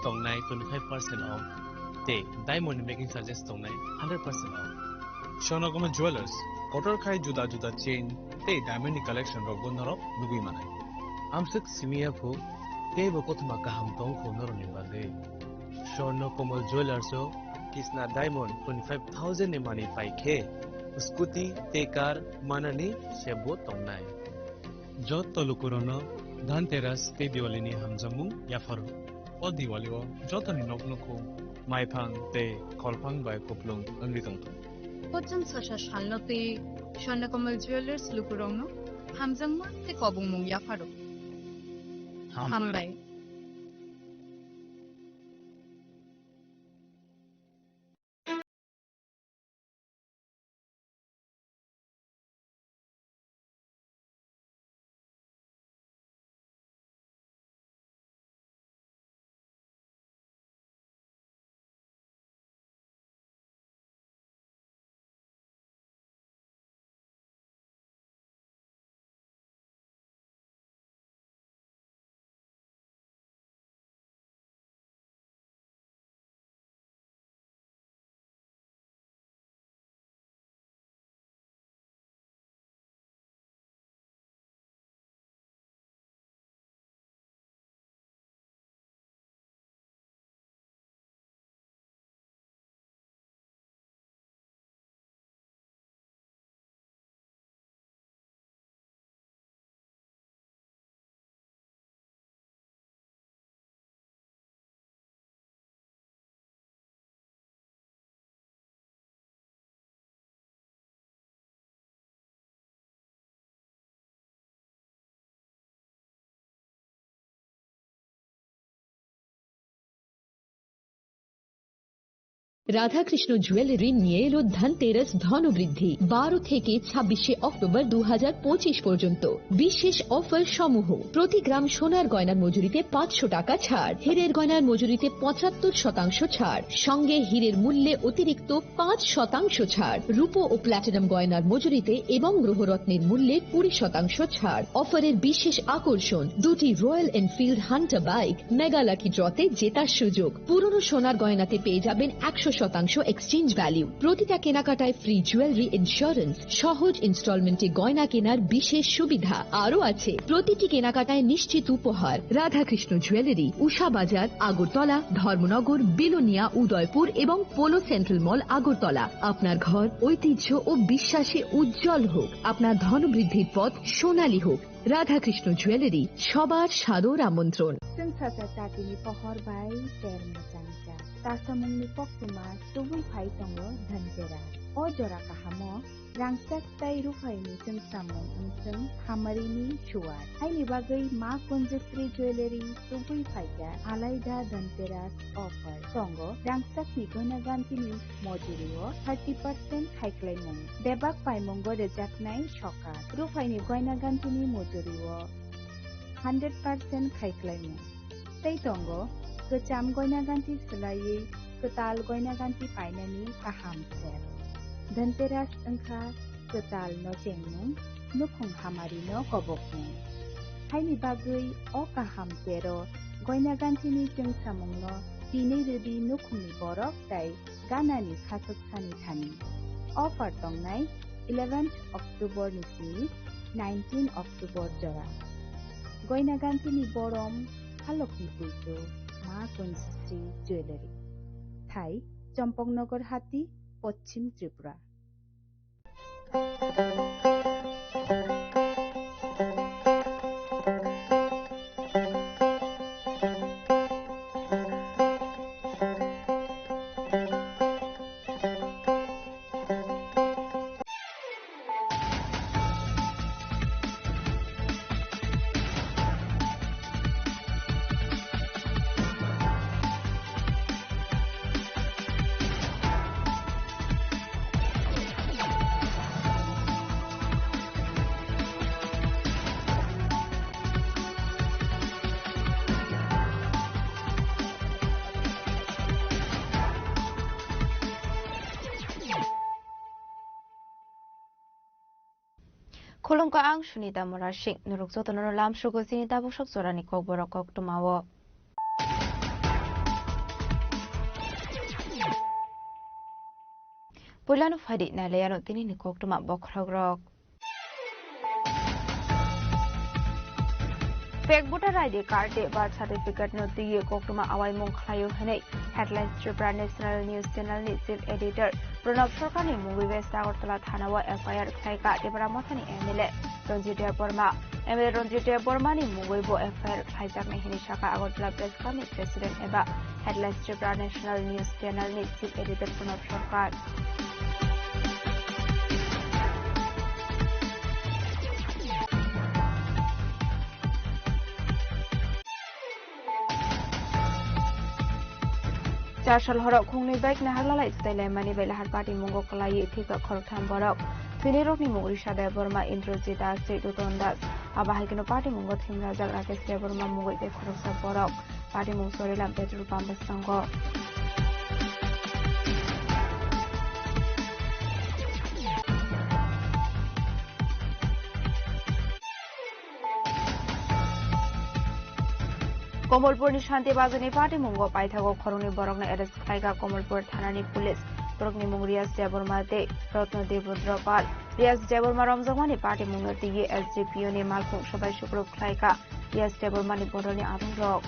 tongnai 25% off. Te diamond making charges tongnai 100% off. Shonokomal Jewelers, kotor khai juda juda chain te diamond collection rok bonnoro lugui manai. Amsuk simia phu te bo kothma kaham tong phu noroni bade. Shonokomal Jewelers o Kisna diamond 25,000 ne mani pai khe. Scooty te car manani shebo tongnai. Jot tolukurono Dhanteras te Diwali ni hamjamung yafaru. O Diwali o jotoni noknoko maifang te kolpang bai koplung angritong. Pocham sasha shalnote Shonokomal Jewelers lukurongno hamjangma te kobungmung yafaru. Hambai. Radhakrishna jewellery নিয়ে এলো ধনতেরাস ধনবৃদ্ধি 12 থেকে 26 October 2025 পর্যন্ত বিশেষ offer সমূহ প্রতি গ্রাম সোনার গয়নার মজুরিতে 500 টাকা ছাড় হীরের গয়নার মজুরিতে 75% ছাড় সঙ্গে হীরের মূল্যে অতিরিক্ত 5% ছাড় রূপো ও প্ল্যাটিনাম গয়নার মজুরিতে এবং গ্রহরত্নের মূল্যে 20% ছাড় অফারের বিশেষ আকর্ষণ দুটি Royal Enfield Hunter bike mega lucky ড্রতে জেতার সুযোগ পুরনো সোনার গয়নাতে পেয়ে যাবেন 100% এক্সচেঞ্জ ভ্যালু প্রতিটা কেনাকাটায় ফ্রি জুয়েলারি ইন্স্যুরেন্স সহজ ইনস্টলমেন্টে গয়না কেনার বিশেষ সুবিধা আরও আছে প্রতিটি কেনাকাটায় নিশ্চিত উপহার রাধাকৃষ্ণ জুয়েলারি উষা বাজার আগরতলা ধর্মনগর বিলোনিয়া উদয়পুর এবং পোলো সেন্ট্রাল মল আগরতলা আপনার ঘর ঐতিহ্য ও বিশ্বাসে উজ্জ্বল হোক আপনার ধনবৃদ্ধির পথ সোনালী হোক রাধাকৃষ্ণ জুয়েলারি সবার সাদর আমন্ত্রণ Sensasa tatini pohor bai ter macangca. Tasamungni poktuma tubui phai tongo dhantera. O jora kahamo rangsak tai rufaini sengsamung unseng hamarini shuar. Haini bagai ma konjestri jewelry tubui phaika alaida dhanteras offer. Tongo rangsak ni gona gantini mojurio 30% haiklaimung. Debak paimongo rejaknai shokat. Rufaini goina gantini mojurio 100% haiklaimung. Tei tongo kecam goina ganti selai ketal goina ganti painani kaham ser. Dhanteras engkha ketal no cengmung nukhung hamari no kobokmung. Haini bagai o kaham sero goina ganti ni jengsamung no dini redi nukhung ni borok tai ganani khasok sani thani. Offer tongnai 11th October nisini 19 October jora. Goina ganti ni borom halokni puito মা কঞ্জশ্রী jewellery ঠাই চম্পকনগর হাতি পশ্চিম Tripura Kolongka ang Sunita Morashik nuruk soto nolam shugo sinita busok sorani kok borok kok tumawo. Pulanu Fadi Nalayano Tini Koktuma Bokragrok. Fake voter ID card birth certificate no tiye Koktuma Awai Mung Khlayo Hene headlines Tripura National News Channel ni chief editor Pranab Sarkar ni Mungui West Agartala Thanawa FIR Khlaika Tripura Mothani MLA Ranjit Burma MLA Ranjit Burma ni Mungui bo FIR Khlaijak ni hini Shaka Agartala Press Committee President eba headlines Tripura National News Channel ni chief editor Pranab Sarkar Charshal Horok Kungni Bike Nahalala Style Mani Belahar Party Mungo Kalai Tika Korkam Borok, Finirok ni Murisha de Burma Introjita State Utondas, Abahikino Party Mungo Tim Raja Rakesh Burma Mungo de Koroksa Borok, Party Mungsorilam Petru Pambasango. Komolpur ni Shanti Bazani Party Mungo Paithago Koroni Borogna arrest Kaiga Komolpur Thanani Police Torokni Mungrias Jaburmate Rotno Devudropal Rias Jaburma Ramzamani Party Mungo Tigi SGPO ni Malkung Shabai Shukrup Kaiga Rias Jaburmani Boroni Arungrok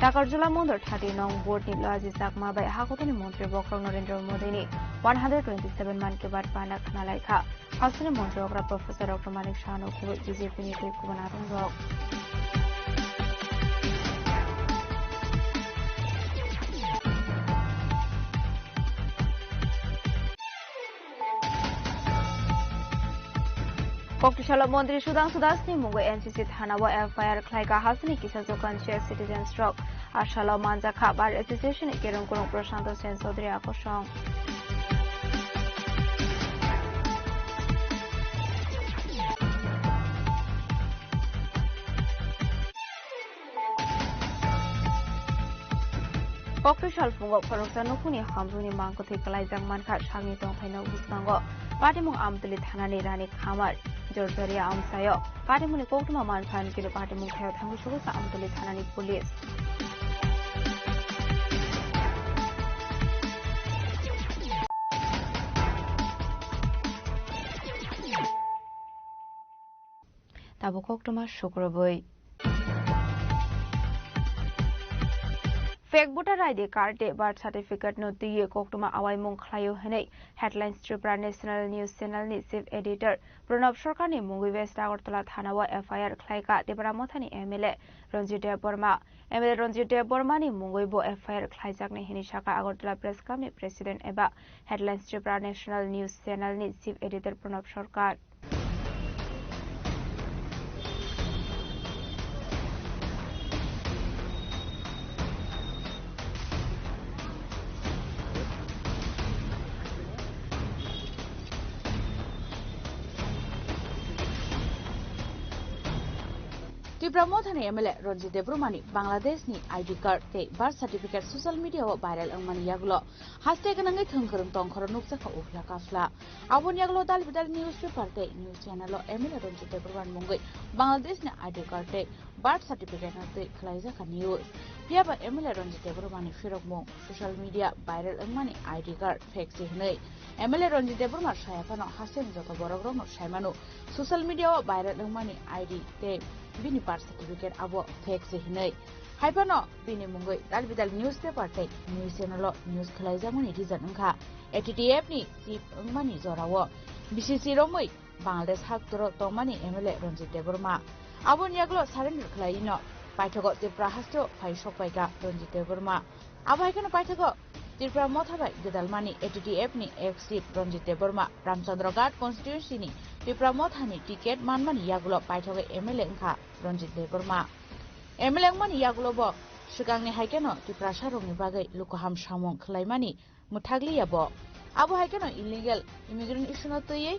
Takarjula Mondor 30 nong board ni Laji Sakma by Hakutani Montri Bokrong Narendra Modi ni 127 man ke bad panak nalaika Hasani Montri Okra Professor Dr. Manik Shano Kuwait BJP ni Kubanarung Rock Koktishala Mondri Sudang Sudasni Mungo NCC Thanawa FIR Klaika Hasani Kisazokan Share Citizen Stroke Ashala Manja Bar Association Kerung Kurung Prashanto Sen Sodri Akosong Koktishal Fungo Koroksa Nukuni Hamzuni Manko Thikalai Jangman Ka Shangi Tong Thaino Busango Party Mung Amtuli Thanani Rani Khamar Jorjoria Amsayo Party Muni Koktuma Manfan Kilo Party Mung Khayo Thangu Shugusa Amtuli Thanani Police Tabo Koktuma Shukraboi Fake voter ID card birth certificate no tiye Koktuma Awai Mung Khlayo Hene headlines Tripura National News Channel ni chief editor Pranab Sarkar ni Mungui West Agartala Thanawa FIR Khlaika Tripura Mothani MLA Ranjit Burma MLA Ranjit Burma ni Mungui bo FIR Khlaijak ni hini Shaka Agartala Press Committee President eba headlines Tripura National News Channel ni chief editor Pranab Sarkar Tripura Mothani MLA Ranjit Burmani Bangladesh ni ID card te birth certificate social media o viral angmani yaglo hashtag nangai thangkhorung tongkhor nukjaka ufla kafla abon yaglo dal bidal newspaper te news channel o MLA Ranjit Burman mungoi Bangladesh ni ID card te birth certificate na te khlaijaka news yaba MLA Ranjit Burmani firok mung social media viral angmani ID card fake se hnei MLA Ranjit Burman sayapano hasem joto borogrong no saimanu social media o viral angmani ID te bini birth certificate abo fake se hinai haibano bini mungoi dalbidal newspaper te news channel news khlaijamani reason angkha ATTF ni chief angmani jorawo BCC romoi Bangladesh haktoro tomani MLA Ranjit Burma abon yaglo surrender khlaino paithago Tripura hastro phai sokpaiga Ranjit Burma abaikano paithago Tripura Mothabai Gedalmani ATTF ni ex chief Ranjit Burma Ramchandra Ghat constituency ni Tripura Mothani ticket manmani yaglo paithago MLA angkha Ranjit Burma MLA angmani yaglo bo sugangni haikeno Tripura sarongni bagai lukoham samong khlaimani muthagli yabo abo haikeno illegal immigrant issue no toye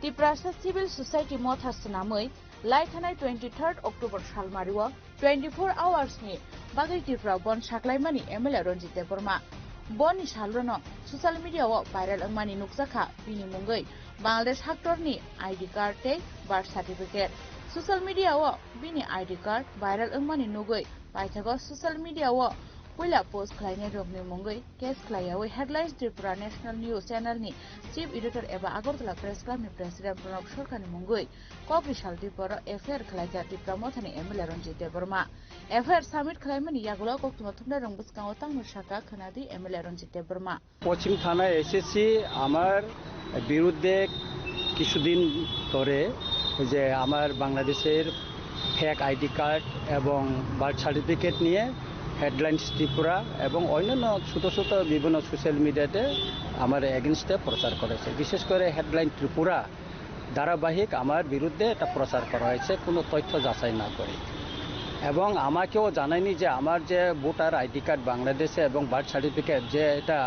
Tripura Civil Society Motha Sanamoi lai thanai 23rd October salmariwa 24 hours ni bagai Tripura bon saklaimani MLA Ranjit Burma boni salrono social media o viral angmani nukjaka bini mungoi Bangladesh haktorni ID card tei birth certificate social media o bini ID card viral angmani nugoi paithago social media o puila post khlainai rokni mungoi case khlaiawi headlines Tripura National News Channel ni chief editor eba Agartala Press Club ni president Pranab Sarkar ni mungoi kok risal Tripura FR khlaija Tripura Mothani MLA Ranjit Deborma FR submit khlaimani yagulo koktuma thumna rongbuskang tangmur saka khanadi MLA Ranjit Deborma পশ্চিম থানায় এসেছি আমার বিরুদ্ধে কিছুদিন ধরে যে আমার বাংলাদেশের fake ID card এবং বার্থ সার্টিফিকেট নিয়ে হেডলাইন্স ত্রিপুরা এবং অন্যান্য ছোটো ছোটো বিভিন্ন সোশ্যাল মিডিয়াতে আমার এগেনস্টে প্রচার করেছে বিশেষ করে হেডলাইন ত্রিপুরা ধারাবাহিক আমার বিরুদ্ধে এটা প্রচার করা হয়েছে কোনো তথ্য যাচাই না করে এবং আমাকেও জানায়নি যে আমার যে ভোটার আইডি কার্ড বাংলাদেশে এবং বার্থ সার্টিফিকেট যে এটা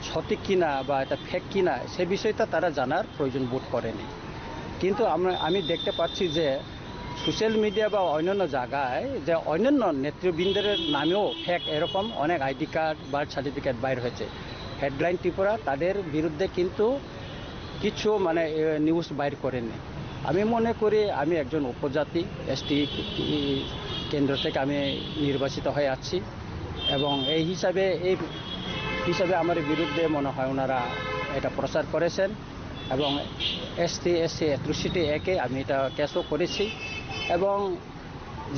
সঠিক কিনা বা এটা ফেক কিনা সে বিষয়টা তারা জানার প্রয়োজন বোধ করেনি কিন্তু আমি দেখতে পাচ্ছি যে সোশ্যাল মিডিয়া বা অন্যান্য জায়গায় যে অন্যান্য নেতৃবৃন্দের নামেও ফেক এরকম অনেক আইডি কার্ড বার্থ সার্টিফিকেট বাইর হয়েছে হেডলাইন ত্রিপুরা তাদের বিরুদ্ধে কিন্তু কিছু মানে নিউজ বাইর করেনি আমি মনে করি আমি একজন উপজাতি এসটি কেন্দ্র থেকে আমি নির্বাচিত হয়ে আছি এবং এই হিসাবে আমার বিরুদ্ধে মনে হয় ওনারা এটা প্রচার করেছেন এবং SC অ্যাট্রসিটি একে আমি এটা কেসও করেছি এবং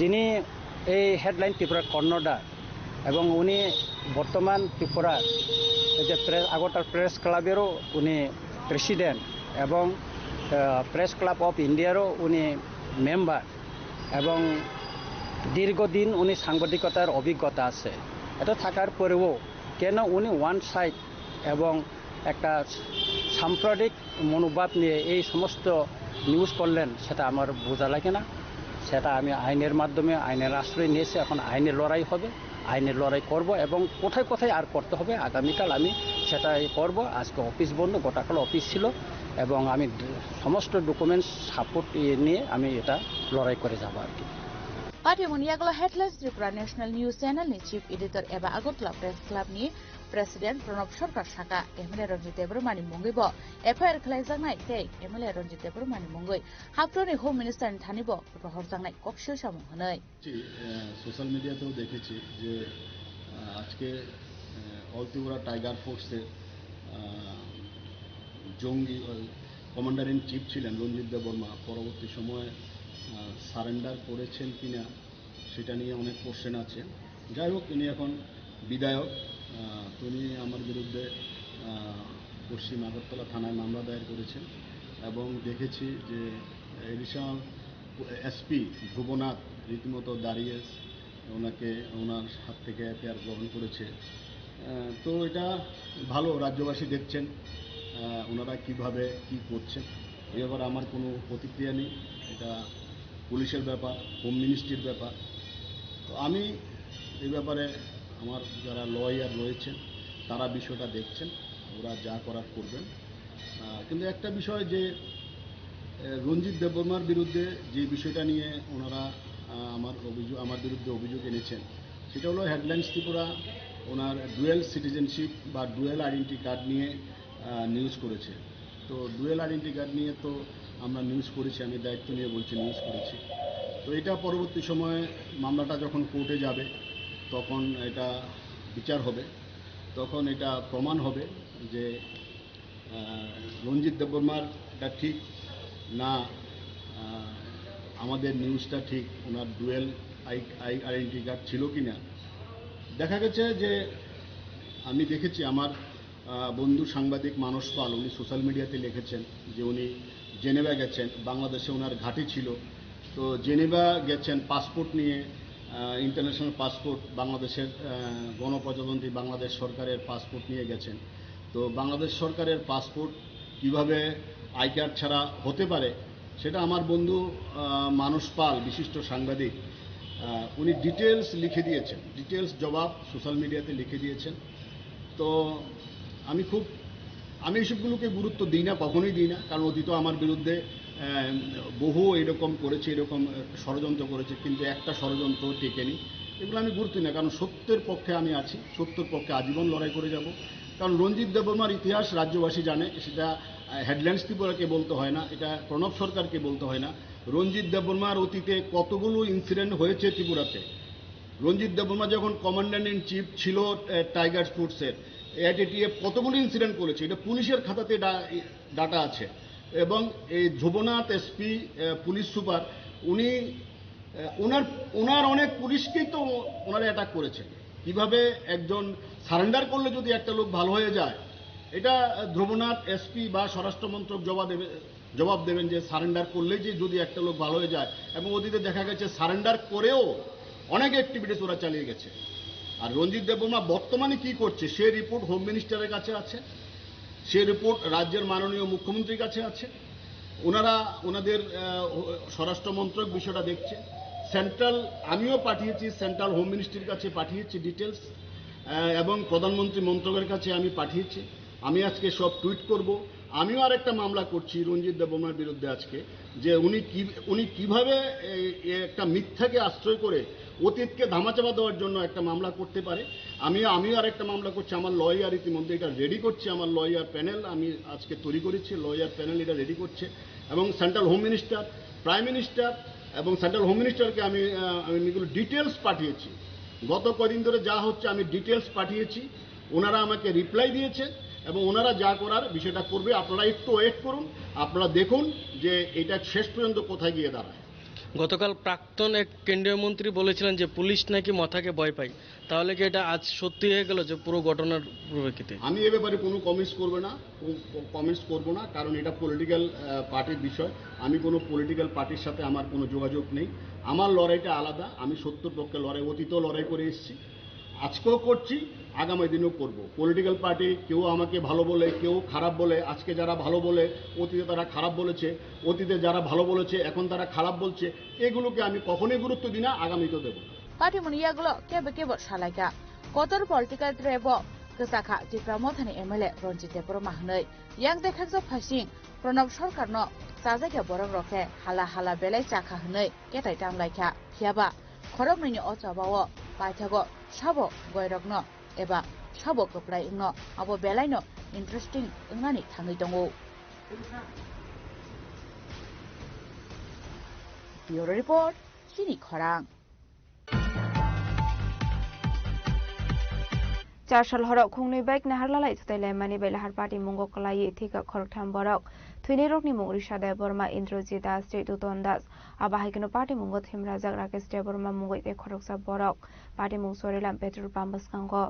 যিনি এই হেডলাইন ত্রিপুরার কর্ণধার এবং উনি বর্তমান ত্রিপুরার যে আগরতলা প্রেস ক্লাবেরও উনি প্রেসিডেন্ট এবং প্রেস ক্লাব অফ ইন্ডিয়ারও উনি মেম্বার এবং দীর্ঘদিন উনি সাংবাদিকতার অভিজ্ঞতা আছে এটা থাকার পরেও কেন উনি ওয়ান সাইড এবং একটা সাম্প্রদায়িক মনোভাব নিয়ে এই সমস্ত নিউজ করলেন সেটা আমার বোঝা লাগে না সেটা আমি আইনের মাধ্যমে আইনের আশ্রয় নিয়েছি এখন আইনের লড়াই হবে আইনের লড়াই করব এবং কোথায় কোথায় আর করতে হবে আগামীকাল আমি সেটাই করব আজকে অফিস বন্ধ গোটাকাল অফিস ছিল এবং আমি সমস্ত ডকুমেন্টস সাপোর্ট নিয়ে আমি এটা লড়াই করে যাব আর কি Patrimoniaglo Headlines Tripura National News Channel ni Chief Editor eba Agartala Press Club ni President Pranab Sarkar Saka MLA Ranjit Deborma ni mungoi bo FIR khlaijaknai tei MLA Ranjit Deborma ni mungoi Haproni Home Minister ni thani bo prohorjaknai koksil samung hanai social মিডিয়াতেও দেখেছি যে আজকে all Tripura tiger ফোর্সের জঙ্গি commander in chief ছিলেন রঞ্জিত দেববর্মা পরবর্তী সময়ে surrender করেছেন কিনা সেটা নিয়ে অনেক কোশ্চেন আছে যাই হোক ইনি এখন বিধায়ক তিনি আমার বিরুদ্ধে পশ্চিম আগরতলা থানায় মামলা দায়ের করেছেন এবং দেখেছি যে এডিশনাল এসপি ধ্রুবনাথ রীতিমতো দাঁড়িয়ে ওনাকে ওনার হাত থেকে এফআইআর গ্রহণ করেছে তো এটা ভালো রাজ্যবাসী দেখছেন ওনারা কিভাবে কি করছেন এ ব্যাপারে আমার কোনো প্রতিক্রিয়া নেই এটা পুলিশের ব্যাপার হোম মিনিস্ট্রির ব্যাপার তো আমি এই ব্যাপারে আমার যারা লয়ার রয়েছেন তারা বিষয়টা দেখছেন ওরা যা করার করবেন কিন্তু একটা বিষয় যে রঞ্জিত দেববর্মার বিরুদ্ধে যে বিষয়টা নিয়ে ওনারা আমার বিরুদ্ধে অভিযোগ এনেছেন সেটা হলো হেডলাইন্স ত্রিপুরা ওনার ডুয়েল সিটিজেনশিপ বা ডুয়েল আইডেন্টি কার্ড নিয়ে নিউজ করেছে তো ডুয়েল আইডেন্টি কার্ড নিয়ে তো আমরা নিউজ করেছি আমি দায়িত্ব নিয়ে বলছি নিউজ করেছি তো এটা পরবর্তী সময়ে মামলাটা যখন কোর্টে যাবে তখন এটা বিচার হবে তখন এটা প্রমাণ হবে যে রঞ্জিত দেববর্মার এটা ঠিক না আমাদের নিউজটা ঠিক ওনার ডুয়েল আইডেন্টি কার্ড ছিল কি না দেখা গেছে যে আমি দেখেছি আমার বন্ধু সাংবাদিক মানস পাল উনি সোশ্যাল মিডিয়াতে লিখেছেন যে উনি জেনেভা গেছেন বাংলাদেশে ওনার ঘাঁটি ছিল তো জেনেভা গেছেন পাসপোর্ট নিয়ে ইন্টারন্যাশনাল পাসপোর্ট বাংলাদেশের গণপ্রজাতন্ত্রী বাংলাদেশ সরকারের পাসপোর্ট নিয়ে গেছেন তো বাংলাদেশ সরকারের পাসপোর্ট কিভাবে আই কার্ড ছাড়া হতে পারে সেটা আমার বন্ধু মানস পাল বিশিষ্ট সাংবাদিক উনি ডিটেলস লিখে দিয়েছেন ডিটেলস জবাব সোশ্যাল মিডিয়াতে লিখে দিয়েছেন তো আমি এইসবগুলোকে গুরুত্ব দিই না কখনোই দিই না কারণ অতীত আমার বিরুদ্ধে বহু এরকম করেছে এরকম ষড়যন্ত্র করেছে কিন্তু একটা ষড়যন্ত্র টেকেনি এগুলো আমি গুরুত্ব না, কারণ সত্যের পক্ষে আমি আছি, সত্যের পক্ষে আজীবন লড়াই করে যাব। কারণ রঞ্জিত দেববর্মার ইতিহাস রাজ্যবাসী জানে, সেটা হেডল্যান্ডস ত্রিপুরাকে বলতে হয় না, এটা প্রণব সরকারকে বলতে হয় না। রঞ্জিত দেববর্মার অতীতে কতগুলো ইনসিডেন্ট হয়েছে ত্রিপুরাতে। রঞ্জিত দেববর্মা যখন কমান্ড্যান্ট ইন চিফ ছিল টাইগার স্পোর্টসের, এটিএফ কতগুলো ইনসিডেন্ট করেছে, এটা পুলিশের খাতাতে ডাটা আছে। এবং এই যুবনাথ এসপি পুলিশ সুপার, উনি ওনার অনেক পুলিশকেই তো ওনারা অ্যাটাক করেছে। কিভাবে একজন সারেন্ডার করলে যদি একটা লোক ভালো হয়ে যায়, এটা ধ্রুবনাথ এসপি বা স্বরাষ্ট্রমন্ত্রক জবাব দেবেন যে সারেন্ডার করলেই যে যদি একটা লোক ভালো হয়ে যায়। এবং অতীতে দেখা গেছে সারেন্ডার করেও অনেক অ্যাক্টিভিটিস ওরা চালিয়ে গেছে। আর রঞ্জিত দেববর্মা বর্তমানে কি করছে সে রিপোর্ট হোম মিনিস্টারের কাছে আছে, সে রিপোর্ট রাজ্যের মাননীয় মুখ্যমন্ত্রীর কাছে আছে। ওনাদের স্বরাষ্ট্রমন্ত্রক বিষয়টা দেখছে। সেন্ট্রাল আমিও পাঠিয়েছি, সেন্ট্রাল হোম মিনিস্ট্রির কাছে পাঠিয়েছি ডিটেলস, এবং প্রধানমন্ত্রী মন্ত্রকের কাছে আমি পাঠিয়েছি। আমি আজকে সব টুইট করব। আমিও আর একটা মামলা করছি রঞ্জিত দেববর্মার বিরুদ্ধে আজকে, যে উনি কিভাবে একটা মিথ্যাকে আশ্রয় করে অতীতকে ধামাচাপা দেওয়ার জন্য একটা মামলা করতে পারে। আমিও আর একটা মামলা করছি। আমার লয়ার ইতিমধ্যে এটা রেডি করছে, আমার লয়ার প্যানেল আমি আজকে তৈরি করেছি, লয়ার প্যানেল এটা রেডি করছে। এবং central home minister, prime minister এবং সেন্ট্রাল হোম মিনিস্টারকে আমি এগুলো ডিটেলস পাঠিয়েছি। গত কদিন ধরে যা হচ্ছে আমি ডিটেলস পাঠিয়েছি, ওনারা আমাকে রিপ্লাই দিয়েছে এবং ওনারা যা করার বিষয়টা করবে। আপনারা একটু ওয়েট করুন, আপনারা দেখুন যে এটা শেষ পর্যন্ত কোথায় গিয়ে দাঁড়ায়। গতকাল প্রাক্তন এক কেন্দ্রীয় মন্ত্রী বলেছিলেন যে পুলিশ নাকি মাথাকে ভয় পায়, তাহলে কি এটা আজ সত্যি হয়ে গেল যে পুরো ঘটনার পরিপ্রেক্ষিতে? আমি এ ব্যাপারে কোনো কমেন্টস করব না, কারণ এটা পলিটিক্যাল পার্টির বিষয়। আমি কোনো পলিটিক্যাল পার্টির সাথে আমার কোনো যোগাযোগ নেই। আমার লড়াইটা আলাদা, আমি সত্যর পক্ষে লড়াই, অতীতেও লড়াই করে এসেছি, আজকেও করছি, আগামী দিনেও করব। পলিটিক্যাল পার্টি কেউ আমাকে ভালো বলে, কেউ খারাপ বলে। আজকে যারা ভালো বলে অতীতে তারা খারাপ বলেছে, অতীতে যারা ভালো বলেছে এখন তারা খারাপ বলছে, এগুলোকে আমি কখনোই গুরুত্ব দিই না, আগামীতেও দেব। পার্টি মনিয়াগুলো কেবে কেবল সালাইকা কতর পলিটিক্যাল দ্রেব কেসাখা ত্রিপুরা মথানি এমএলএ রঞ্জিত দেববর্মা হनै ইয়াং দেখাকজ ফাইসিং প্রণব সরকার ন সাজাকে বরং রকে হালা হালা বেলাই চাখা হनै কেটাই টামলাইখা হিয়াবা খরক নৈনি অচাবাও পাইথাগো সাবো গয়रक न एबा साबो कप्राय न आबो बेलायनो इंटरेस्टिंग ओंनानि थाङै दङ। ब्युरो रिपोर्ट सिनि खरां। 4 साल हरक खुंनै बाइक नाहारलालाय थुताइलाय मानि बेलाहार पार्टी मुंगो कलायै थिका खरकथाम बरक थुइनै रकनि मुं ऋषा देबबर्मा इन्द्रजित दास दुतन दास आबाहायकनो पार्टी मुंगो थिमराजाक राकेश देबबर्मा मुंगै ते खरकसा बरक पार्टी मुं सरिलाम पेट्रोल पाम्प बसकांगो।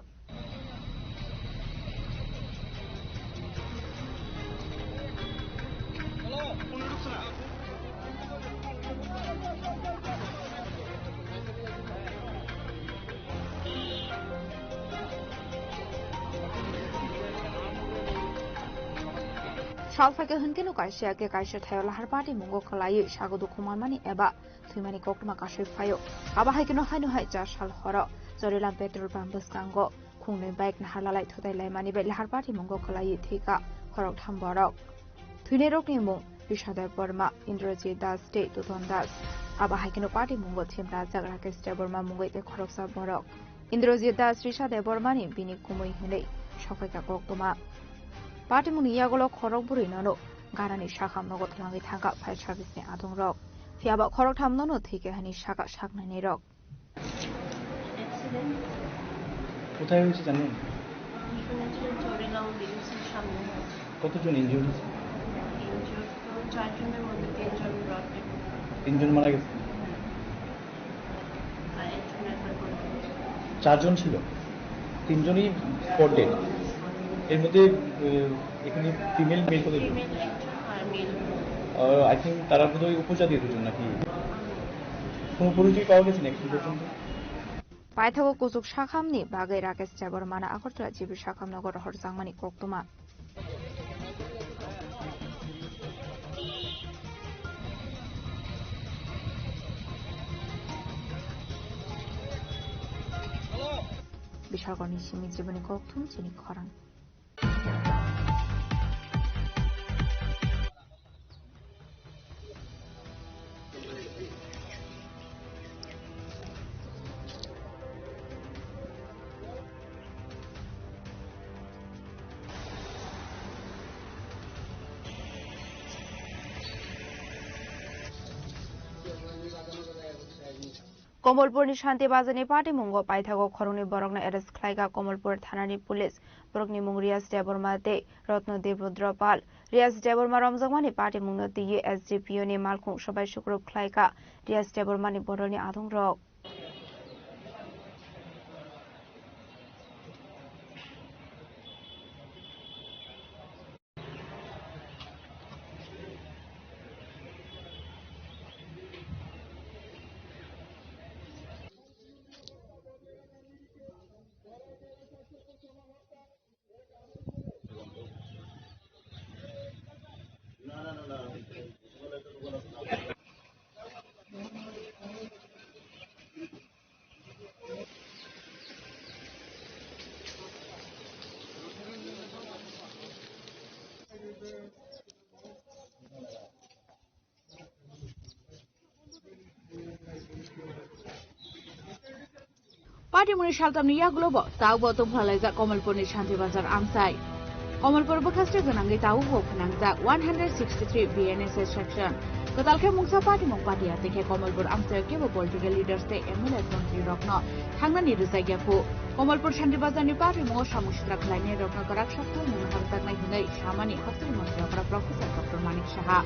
सालफाके हनकेनो काइसियाके काइसिया थायो लाहार पार्टी मुंगो खलायै सागो दुखुमानमानि एबा थुइमानि कक्टमा कासै फायो आबाहायकेनो हायनो हाय 4 साल हर जरिलाम पेट्रोल पाम्प बसकांगो खुंनै बाइक नाहारलालाय थुताइलाय मानि बे लाहार पार्टी मुंगो खलायै थिका खरक थाम बरक थुइनै रकनि मुं ऋषा देबबर्मा इन्द्रजित दास दुतन दास आबाहायकेनो पार्टी मुंगो थिमराजाक राकेश देबबर्मा मुंगै ते खरकसा बरक इन्द्रजित दास ऋषा देबबर्मानि बिनि कुमै हनै सफायका कक्टमा पार्टी मुनि यागलो खरक बुरै ननो गारानि शाखाम नगद लांगै थांगा फायर सार्भिसनि आदं रक फियाबा खरक थाम ननो थैके हानि शाखा शाकनानै रक কোথায় হয়েছে জানেন? কতজন ইনজুরি? তিনজন মারা গেছে, 4 জন ছিল, 3 জনই স্পট ডেড। এর মধ্যে এখানে ফিমেল মেল কত জন? আই থিঙ্ক তারা বোধহয় উপজাতীয় দুজন নাকি, কোনো পরিচয় পাওয়া গেছে না এখন পর্যন্ত। पाइथागो कुजुक शाखामनि बागै राकेश देबबर्माना आगरतला जिबि शाखामनगर हरजांमानि कक्टमा বিশালগড়নি সিমি জীবনী কক্তুম চিনি খরাং। कमलपुरनि शान्ति बाजारनि पार्टी मुंगो पाइथागो खरंनि बरगना एरेस्ट खालायगा कमलपुर थानानि पुलिस बरगनि मुं रियाज देबरमा दे रत्नदेव रुद्रपाल रियाज देबरमा रमजगमानि पार्टी मुंनो दिये एसडीपीओ नि मालखुं सबाय शुक्रुब खालायगा रियाज देबरमानि बदलनि आदुं रक पार्टी मुनि सालतामनि यागलोबो तावबो तंफालायजा कमलपुरनि शान्ति बाजार आमसाय कमलपुर बखास्टे गनांगै तावबो फनांजा 163 बीएनएसएस सेक्शन कतालखे मुंसा पार्टी मुं पार्टी आतेखे कमलपुर आमसाय केबो पॉलिटिकल लीडर्स ते एमएलए मंत्री रत्न थांनानि रुजायगाखौ कमलपुर शान्ति बाजारनि पार्टी मुं सामुसित्रा खलायने रत्न गराक सप्ताह मुं हामतानाय हुनै सामानि हस्ते मन्त्रीफोरा प्रोफेसर डॉक्टर मानिक साहा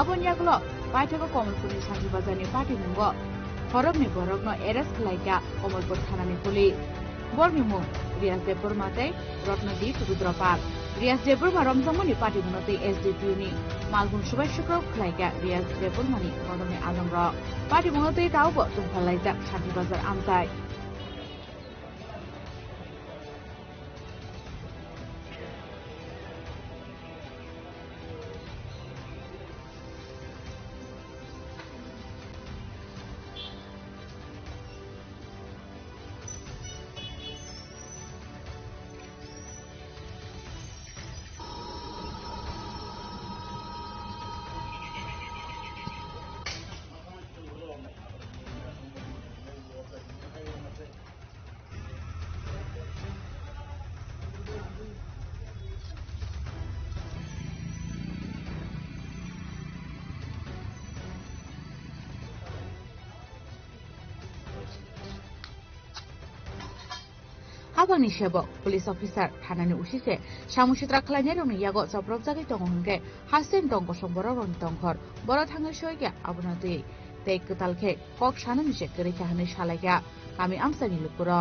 आबन यागलो पाइथागो कमलपुरनि शान्ति बाजारनि पार्टी मुंगो हरगनि बरगनो एरेस्ट खालायगा कमलपुर थानानि पुलिस बरनि मुं रियाज देबरमा रत्नदीप रुद्रपाल रियाज देबरमा रमजमनि पार्टी मुंते एसडीपीओ नि मालगुन सबाय शुक्र खालायगा रियाज देबरमानि बरगनि आदंग पार्टी मुंते तावबो तुंफालायजा शान्ति बाजार आमसाय हाबानि सेबो पुलिस ऑफिसर थानानि उसिसे सामुसित्रा खलायने रंनि यागो सब्रब जागै दङ हंगे हासेन दंग संबरो रं दंखर बर थाङै सयगा आबनादि ते कतालखे कक साननि से करेखा हनै सालायगा गामि आमसानि लुकुरो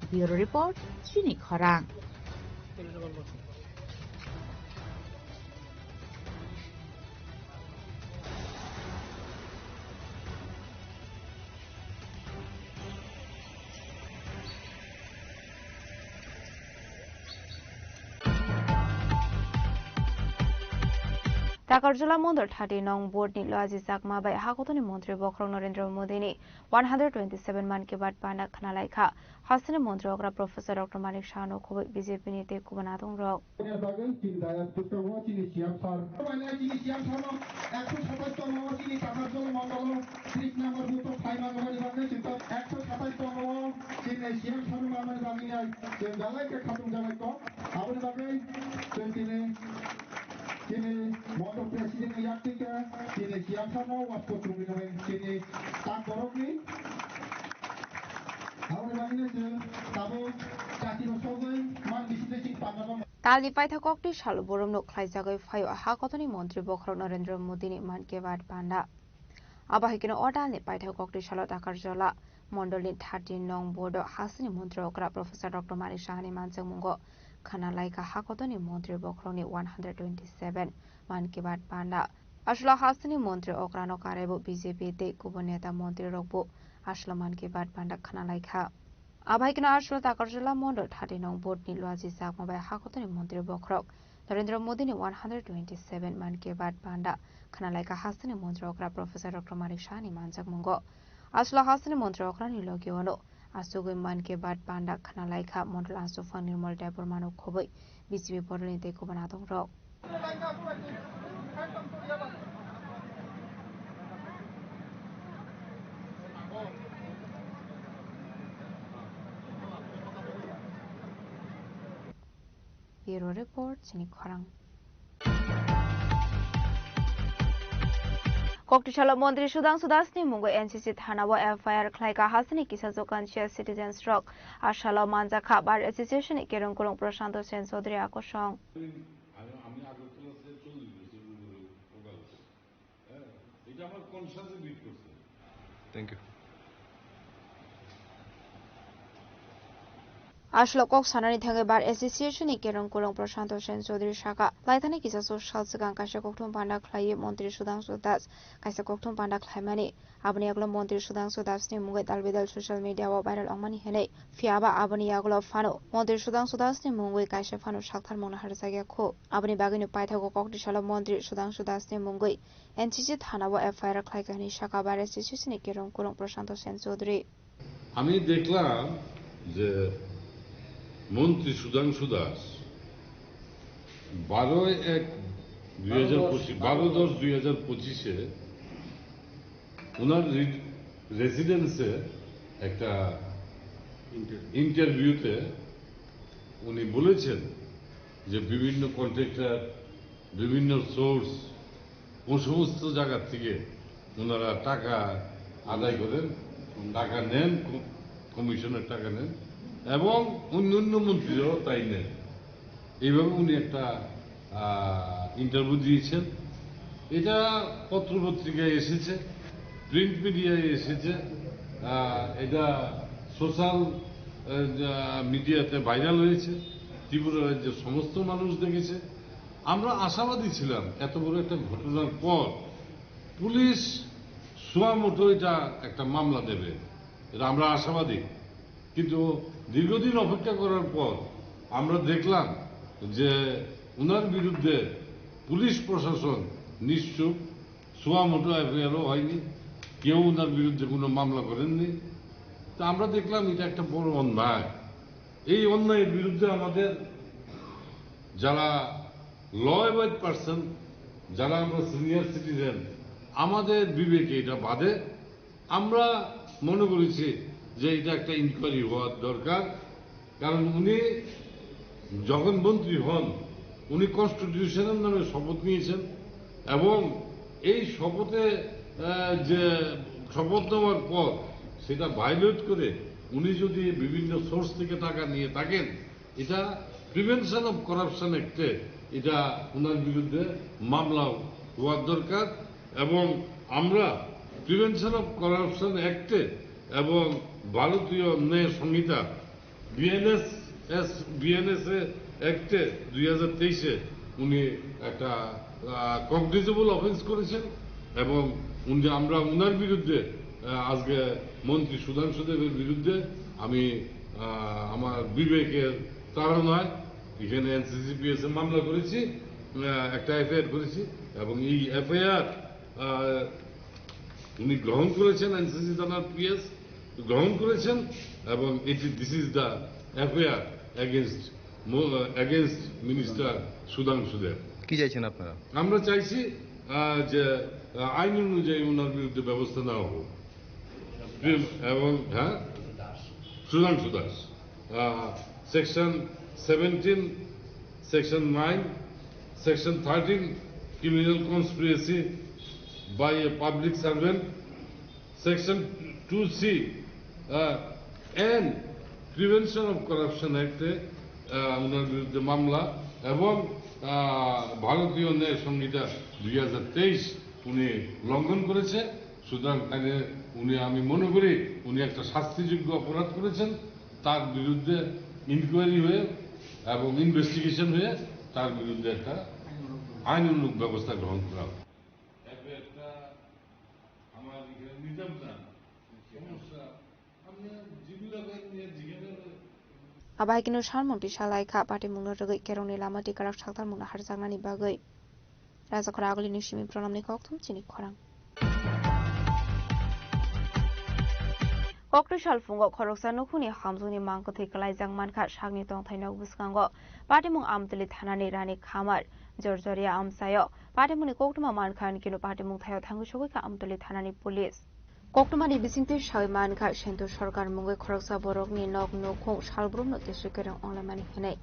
Bureau Report, Sini Khorang. Takarjula Mondor Thati Nong Board ni Loaji Sakma by Hakotoni Montri Bokrong Narendra Modi ni 127 man ke bad Panak Khanalaikha Hasani Montri Okra Professor Dr. Manik Shano Kobe BJP ni te Kubanatong Rok Kini motor presiden yaktika kini siang sama waktu turun kini tak borokni awal bangnya je tabu kaki rosogai man bisite sing panabang Talni paitha kokti shalu borom no khlaijagai phayo hakotoni montri Bokrong Narendra Modi ni man ke bad panda abahikino odal ni paitha kokti shalo takarjola mondolni 13 nong bodo hasini montri okra Professor Dr. Manik Shahani manjang mungo Khanalaikha hakotoni montri Bokrong ni 127 man ke bad panda asla hasini montri okrano karebo BJP te kuboneta montri rokbo asla man ke bad panda Khanalaikha Abhaikina asla takarjola mondol 13 nong bod ni loaji sakma bai hakotoni montri Bokrong Narendra Modi ni 127 man ke bad panda Khanalaikha hasini montri okra Professor Dr. Manik Shahani manjak mungo asla hasini montri okra ni logiono Asugoi man ke bat pandak khana laika Mondol Asufang Nirmal Dapur Manuk Khoboi BCB Porolin Te Kubana Dong Rok. Bureau Report Sini Khorang. Koktishala Montri Sudang Sudasni Mungo NCC Thanawa FIR Klaika Hasani Kisazo Conscious Citizens Rock Ashala Manja Khabar Association Kerong Kolong Prashanto Sen Sodri Akosong. Thank you. Ashlokok Sanani Thangabar Association Kerong Kolong Prashanto Sen Sodri Shaka Laitani Kisazo Shalsigang Kasha Koktum Panda Klaye Montri Sudang Sudas Kaisa Koktum Panda Klamani Abani Aglo Montri Sudang Sudas ni Mungai Dalbidal social media wa viral Omani Hene Fiaba Abani Aglo Fano Montri Sudang Sudas ni Mungai Kaisa Fano Shakthar Mona Harsagya Kho Abani Baginu Paithago Koktishala Montri Sudang Sudas ni Mungai NCC Thanawa FIR Klaikani Shaka Bar Association Kerong Kolong Prashanto Sen Sodri আমি দেখলাম যে মন্ত্রী সুধাংশু দাস 12/10/2025 ওনার রেসিডেন্সে একটা ইন্টারভিউতে উনি বলেছেন যে বিভিন্ন কন্ট্রাক্টর বিভিন্ন সোর্স ও সমস্ত জায়গা থেকে ওনারা টাকা আদায় করেন টাকা নেন কমিশনের টাকা নেন এবং অন্যান্য মন্ত্রীরাও তাই নেন এইভাবে উনি একটা ইন্টারভিউ দিয়েছেন এটা পত্রপত্রিকায় এসেছে প্রিন্ট মিডিয়ায় এসেছে এটা সোশ্যাল মিডিয়াতে ভাইরাল হয়েছে ত্রিপুরা রাজ্যের সমস্ত মানুষ দেখেছে আমরা আশাবাদী ছিলাম এত বড় একটা ঘটনার পর পুলিশ সুয়ামোটো এটা একটা মামলা দেবে এটা আমরা আশাবাদী কিন্তু দীর্ঘদিন অপেক্ষা করার পর আমরা দেখলাম যে উনার বিরুদ্ধে পুলিশ প্রশাসন নিশ্চুপ সুয়ামোটো এফআইআরও হয়নি কেউ উনার বিরুদ্ধে কোনো মামলা করেননি তা আমরা দেখলাম এটা একটা বড় অন্যায় এই অন্যায়ের বিরুদ্ধে আমাদের যারা ল অ্যাবাইড পারসন যারা আমরা সিনিয়র সিটিজেন আমাদের বিবেকে এটা বাধে আমরা মনে করেছি যে এটা একটা ইনকোয়ারি হওয়ার দরকার কারণ উনি যখন মন্ত্রী হন উনি কনস্টিটিউশনের নামে শপথ নিয়েছেন এবং এই শপথে যে শপথ নেওয়ার পর সেটা ভায়োলেট করে উনি যদি বিভিন্ন সোর্স থেকে টাকা নিয়ে থাকেন এটা প্রিভেনশন অফ করাপশন অ্যাক্টে এটা ওনার বিরুদ্ধে মামলা হওয়ার দরকার এবং আমরা প্রিভেনশন অফ করাপশন অ্যাক্টে এবং ভারতীয় ন্যায় সংহিতা বিএনএস অ্যাক্টে 2023-এ উনি একটা কগনিজেবল অফেন্স করেছেন এবং আমরা উনার বিরুদ্ধে আজকে মন্ত্রী সুধাংশু দেবের বিরুদ্ধে আমি আমার বিবেকের তাড়নায় এখানে এনসিসিপিএস এ মামলা করেছি একটা এফআইআর করেছি এবং এই এফআইআর উনি গ্রহণ করেছেন এনসিসি থানার পিএস গ্রহণ করেছেন এবং this is the FIR against minister Sudhanshu Deb কি চাইছেন আপনারা আমরা চাইছি যে আইন অনুযায়ী ওনার বিরুদ্ধে ব্যবস্থা নেওয়া হোক এবং হ্যাঁ Sudhanshu Das section 17 section 9 section 13 criminal conspiracy by a public servant section 2C and prevention of corruption act ওনার বিরুদ্ধে মামলা এবং ভারতীয় ন্যায় সংহিতা 2023 উনি লঙ্ঘন করেছে সুতরাং উনি আমি মনে করি উনি একটা শাস্তিযোগ্য অপরাধ করেছেন তার বিরুদ্ধে ইনকোয়ারি হয়ে এবং ইনভেস্টিগেশন হয়ে তার বিরুদ্ধে একটা আইনানুগ ব্যবস্থা গ্রহণ করা হবে আমার নিজাম না সমস্যা আমি যেগুলো Abai kinu shalmonti shalai kha pati mungno rogoi kerong ni lama ti karak chaktar mungna harjangnani bagoi raja khora agli ni shimi pronamni kokthum chini khorang Kokrisal fungo khoroksa nukhuni hamjuni mangkothi kalaijang manka sagni tongthaina buskango patimung amtli thanani rani khamar jorjoria amsayo patimuni koktuma mankan kinu patimung thayo thangu sogika amtli thanani police Koktumani bisingte sawi manka sento sarkar mungoi khoroksa borokni nok nokhong salbrum no tisrikerang onlamani henai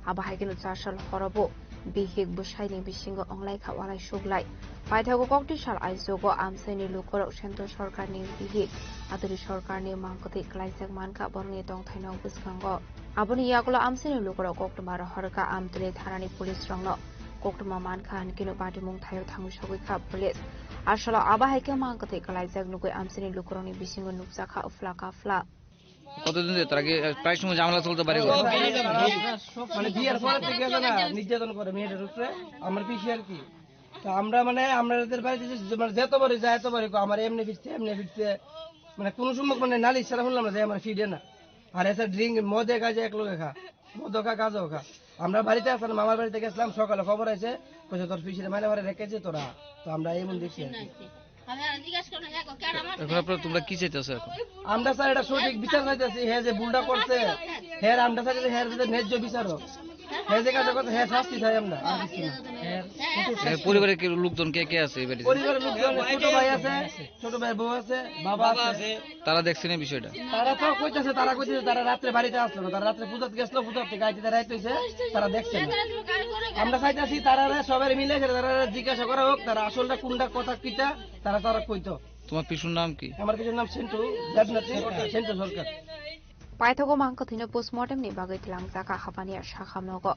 abahai kinu chasal horobo bihik busaini bisingo onglai khawalai suglai paithago koktisal aijogo amsaini lukorok sento sarkarni bihik aduri sarkarni mangkothi klaijak manka borni tongthaina buskango aboni yagulo amsaini lukorok koktumar horka amtli thanani police rongno koktuma manka kinu patimung thayo thangu sogika police Ashala abahaike mangkothi kalaijak nugoi amsaini lukorokni bisingo nukjaka ufla kafla কতদিন ধরে তারা কি প্রায় সময় ঝামেলা চলতে পারে মানে বিয়ের পরে থেকে গেছে না নির্যাতন করে মেয়েদের উপরে আমার পিসি আর কি তো আমরা মানে আমাদের বাড়িতে যেত পারি যাইতে পারি আমার এমনি ফিরছে মানে কোনো সময় মানে নালিশ ছাড়া শুনলাম না যে আমার ফিরে না আর এসে ড্রিঙ্ক মদে কাজে এক লোকে খা মদ খা কাজও খা আমরা বাড়িতে আসলাম মামার বাড়িতে গেছিলাম সকালে খবর আছে কইছে তোর পিসিরে মাইনে মারে রেখেছে তোরা তো আমরা এমন দেখছি আর কি তোমরা কি চাইতেছো এখন আমরা স্যার এটা সঠিক বিচার চাইতেছি হে যে ভুলটা করছে হে আমরা চাইতেছি হে যে ন্যায্য বিচার হোক হে যে কাজ করছে হে শাস্তি চাই আমরা পরিবারের লোকজন কে কে আছে পরিবারের লোকজন ছোট ভাই আছে ছোট ভাই বউ আছে বাবা আছে তারা দেখছেন এই বিষয়টা তারা তো কইতাছে তারা রাতে বাড়িতে আসলো না তারা রাতে পূজাতে গেছিল পূজাতে গাইতে রাইতে হইছে তারা দেখছে না আমরা চাইতেছি তারা সবাই মিলে তারা জিজ্ঞাসা করা হোক তারা আসলটা কোনটা কথা কিটা তারা কইতো তোমার পিছুর নাম কি আমার পিছুর নাম সেন্টু দেবনাথ সেন্টু সরকার Paithago mangkothino postmortem ni bagai tlangjaka hapania sakhamnogo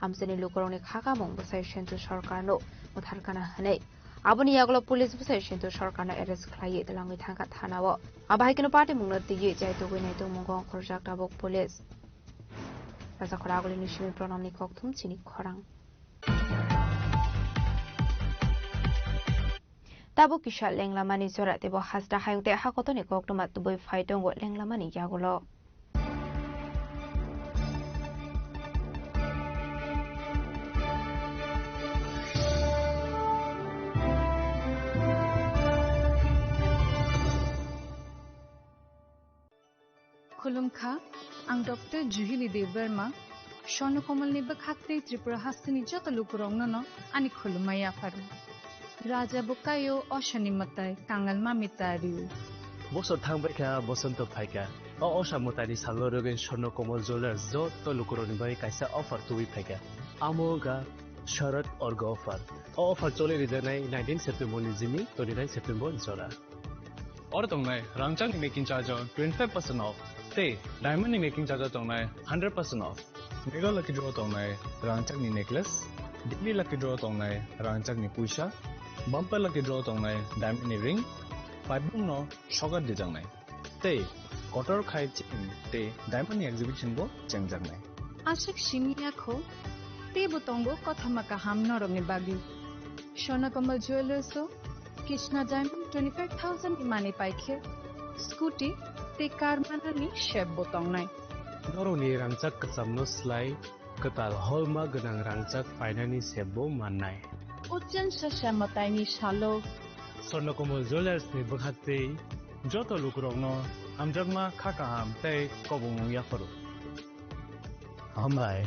amseni lukoroni khakamong busai sentu sarkarno mutharkana hanei aboni yaglo police busai sentu sarkarno arrest khlai tlangi thangka thanao abaikino party mungno tigi jaito gonai to mungong khorjak tabok police raja khoragoli nishimi pronamni kokthum chini khorang tabo kisha lenglamani jora tebo hasda hayungte hakotoni koktuma tuboi phaitongo lenglamani yagulo Khulumkha, ang Dr. Juhili Deverma, Shono Komal ni Bakhakte Tripura Hastini Joto Lukurong no ani khulumaya faru. Raja Bukayo Oshani Matai Kangal Mamitariu. Bosor thangbai kha bosonto phaika. Osha motari salorogen Shono Komal Jewelers Joto Lukuroni bai kaisa offer tuwi phaika. Amoga sharat orga offer. Offer chole rijanai 19 September ni jimi 29 September jora. Or tongnai rangchang ni making charge 25% off. Diamond ni making charge tongnai 100% off. Mega lucky draw tongnai rangchak ni necklace, daily lucky draw tongnai rangchak ni puisha, bumper lucky draw tongnai diamond ni ring, paibung no shogar de jangnai. Kotor khai chin diamond ni exhibition bo chengjangnai. Ashik shimiya kho butongo kothamaka hamnorong bagi. Shona Komal Jewelers Krishna Diamond 25,000 imani paikhe. Scooty te karmanani sheb botong nai. Noroni rangchak kacamno slai katal holma ganang rangchak painani sebo mannai. Uchen shashamotai ni shalo. Shono Komal Jewelers ni bakhate joto lukurogno amjagma khakaham tei kobong yafaru. Hambai.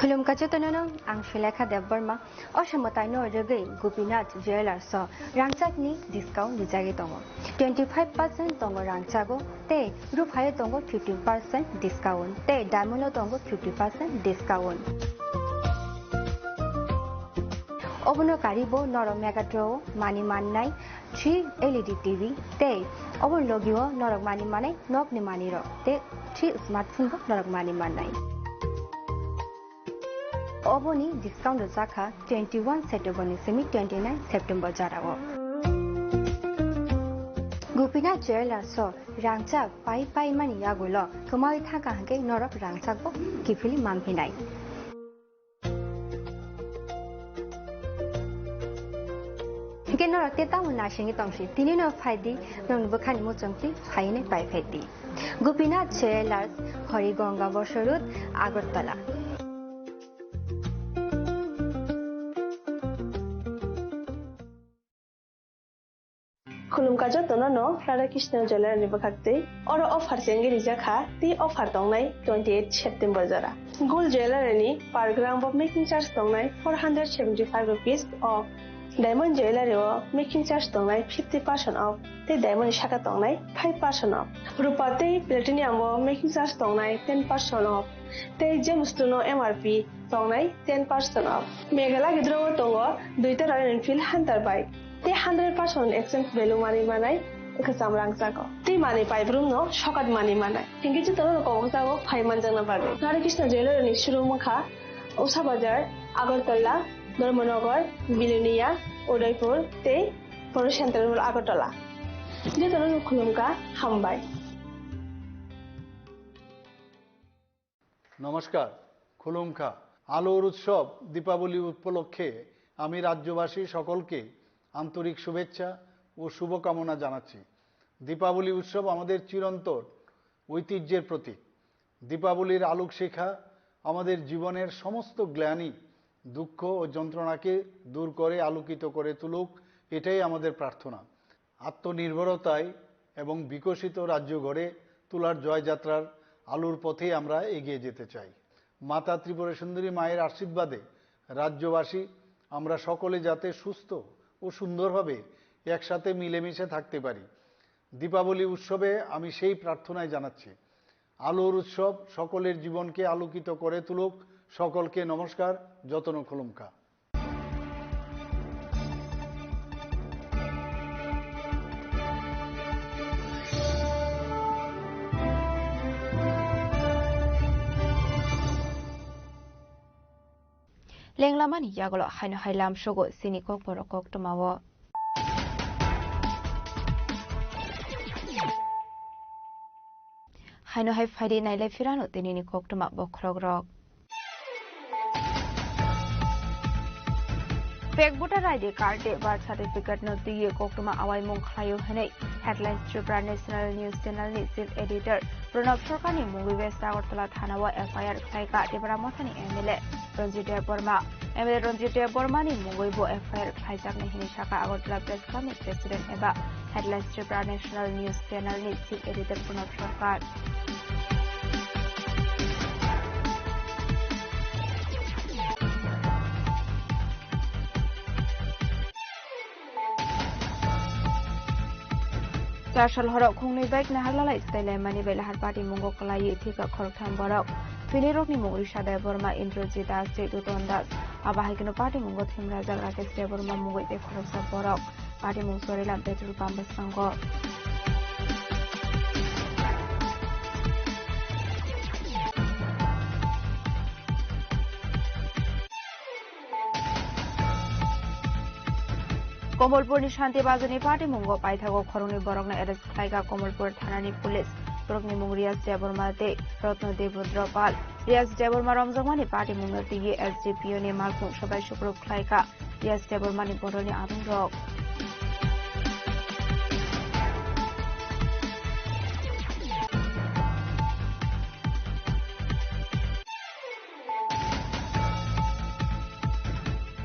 Khulum kachutanano ang Shilekha Debbarma osamotai no regai Gopinath Jewelers so rangchak ni discount dijagi tongo 25% tongo rangchago te ruphaye tongo 15% discount te diamond tongo 50% discount obono karibo noro mega draw mani mannai 3 LED TV te obon logio norok mani manai nok ni mani ro te 3 smartphone bo norok mani manai Oboni discount Zaka 21 September semi 29 September jarago. Gopinath Jewelers so rangchak pai mani yagulo kamai thaka hange norok rangchak bo kifili mamhinai. Again, our Teta Munashing it on she, Tinino Fidi, non Bukani Mutunti, Haine by Fedi. Gupina Chelas, Horigonga Bosharut, Agrotala. खुलुमका जतन न Radhakrishna jeweller नि बखाक्ते और offer सेंगे रिजाखा ती offer दंनाय 28 September जरा gold jeweller नि per gram off making charge दंनाय 475 रुपीस ऑफ डायमंड ज्वेलर ओ मेकिंग चार्ज दंनाय 50% ऑफ ते डायमंड शाखा दंनाय 5% ऑफ रुपा ते प्लेटिनियम ओ मेकिंग चार्ज दंनाय 10% ऑफ ते जेमस्टोनो एमआरपी दंनाय 10% ऑफ मेघाला गिद्रो दंगो दुइता रॉयल एनफील्ड हंटर बाइक ते 100% एक्सचेंज वैल्यू मानी मानाय खसाम रांगसाको ते माने पाइब्रुम नो शकात मानी मानाय हिंगे जतन कोंगसाको फाइमान जंगना बागे राधाकृष्ण ज्वेलर नि शुरू मुखा उषा बाजार आगरतला धर्मनगर बिलुनिया उदयपुर ते फॉर सेंट्रल आगरतला जतन खुलुमका हामबाय नमस्कार खुलुमका आलोर उत्सव दीपावली उपलक्षे आमी राज्यवासी सकलके आंतरिक शुभेच्छा और शुभकामना जानाচ্ছি दीपावली उत्सव आमादेर चिरंतन ऐतिह्যের प्रतीक दीपावलिर आलोक शिखा आमादेर जीवनेर समस्त ग्लानि दुःख और যন্ত্রণাকে दूर करे आलोकित करे तुलुक एटाई आमादेर प्रार्थना आत्मनिर्भरताय एवं विकसित राज्य गড়ে তোলার জয়যাত্রার आलोर पथे आमरा एगिয়ে যেতে চাই माता त्रिपुरा सुंदरी माয়ের आशीर्वादे राज्यवासी आमरा सकले जाते सुस्थ और सुंदरभावे एकसाथे मिलेमिशे थाकते पारी दीपावली उत्सवे आमी सेई प्रार्थनाय जानाচ্ছি आलोर उत्सव सकलेर जीवनके आलोकित करे तुलुक सकलके नमस्कार যতন খুলুমকা Lenglamani yagolo haino hailam shogo sinikok borokok tumawo haino hai faidi naile firano tinini kok tuma bokrogrok Pek voter ID card birth certificate no diye koktuma awai mong khlayo hanai headlines Tripura National News Channel ni chief editor Pranab Sarkar ni movie west Agartala thana wa FIR khlaika Tripura Mothani MLA Ranjit Deborma MLA Ranjit Deborma ni movie bo FIR khlaijak ni hini shaka Agartala press club ni president eba headlines Tripura National News Channel ni chief editor Pranab Sarkar Charshal horok khungni bike na halala style mani bela har party mungo kolai thika khorkham borok twini rok ni mungri sada borma Indrajit Das Chetuton Das abahai kino party mungo Thimrajal Rakesh Deborma mungo te khoroksa borok party mung sorilam petrol pump sango Komolpur ni Shanti Bazani party mungo paithago khoroni borokna arrest khlaiga Komolpur thanani police borokni mung Riaz Deborma te Ratno Devudropal Riaz Deborma Ramjamani party mungo te SDPO ni malkung sabai shukruk khlaiga Riaz Deborma ni boroni adung rok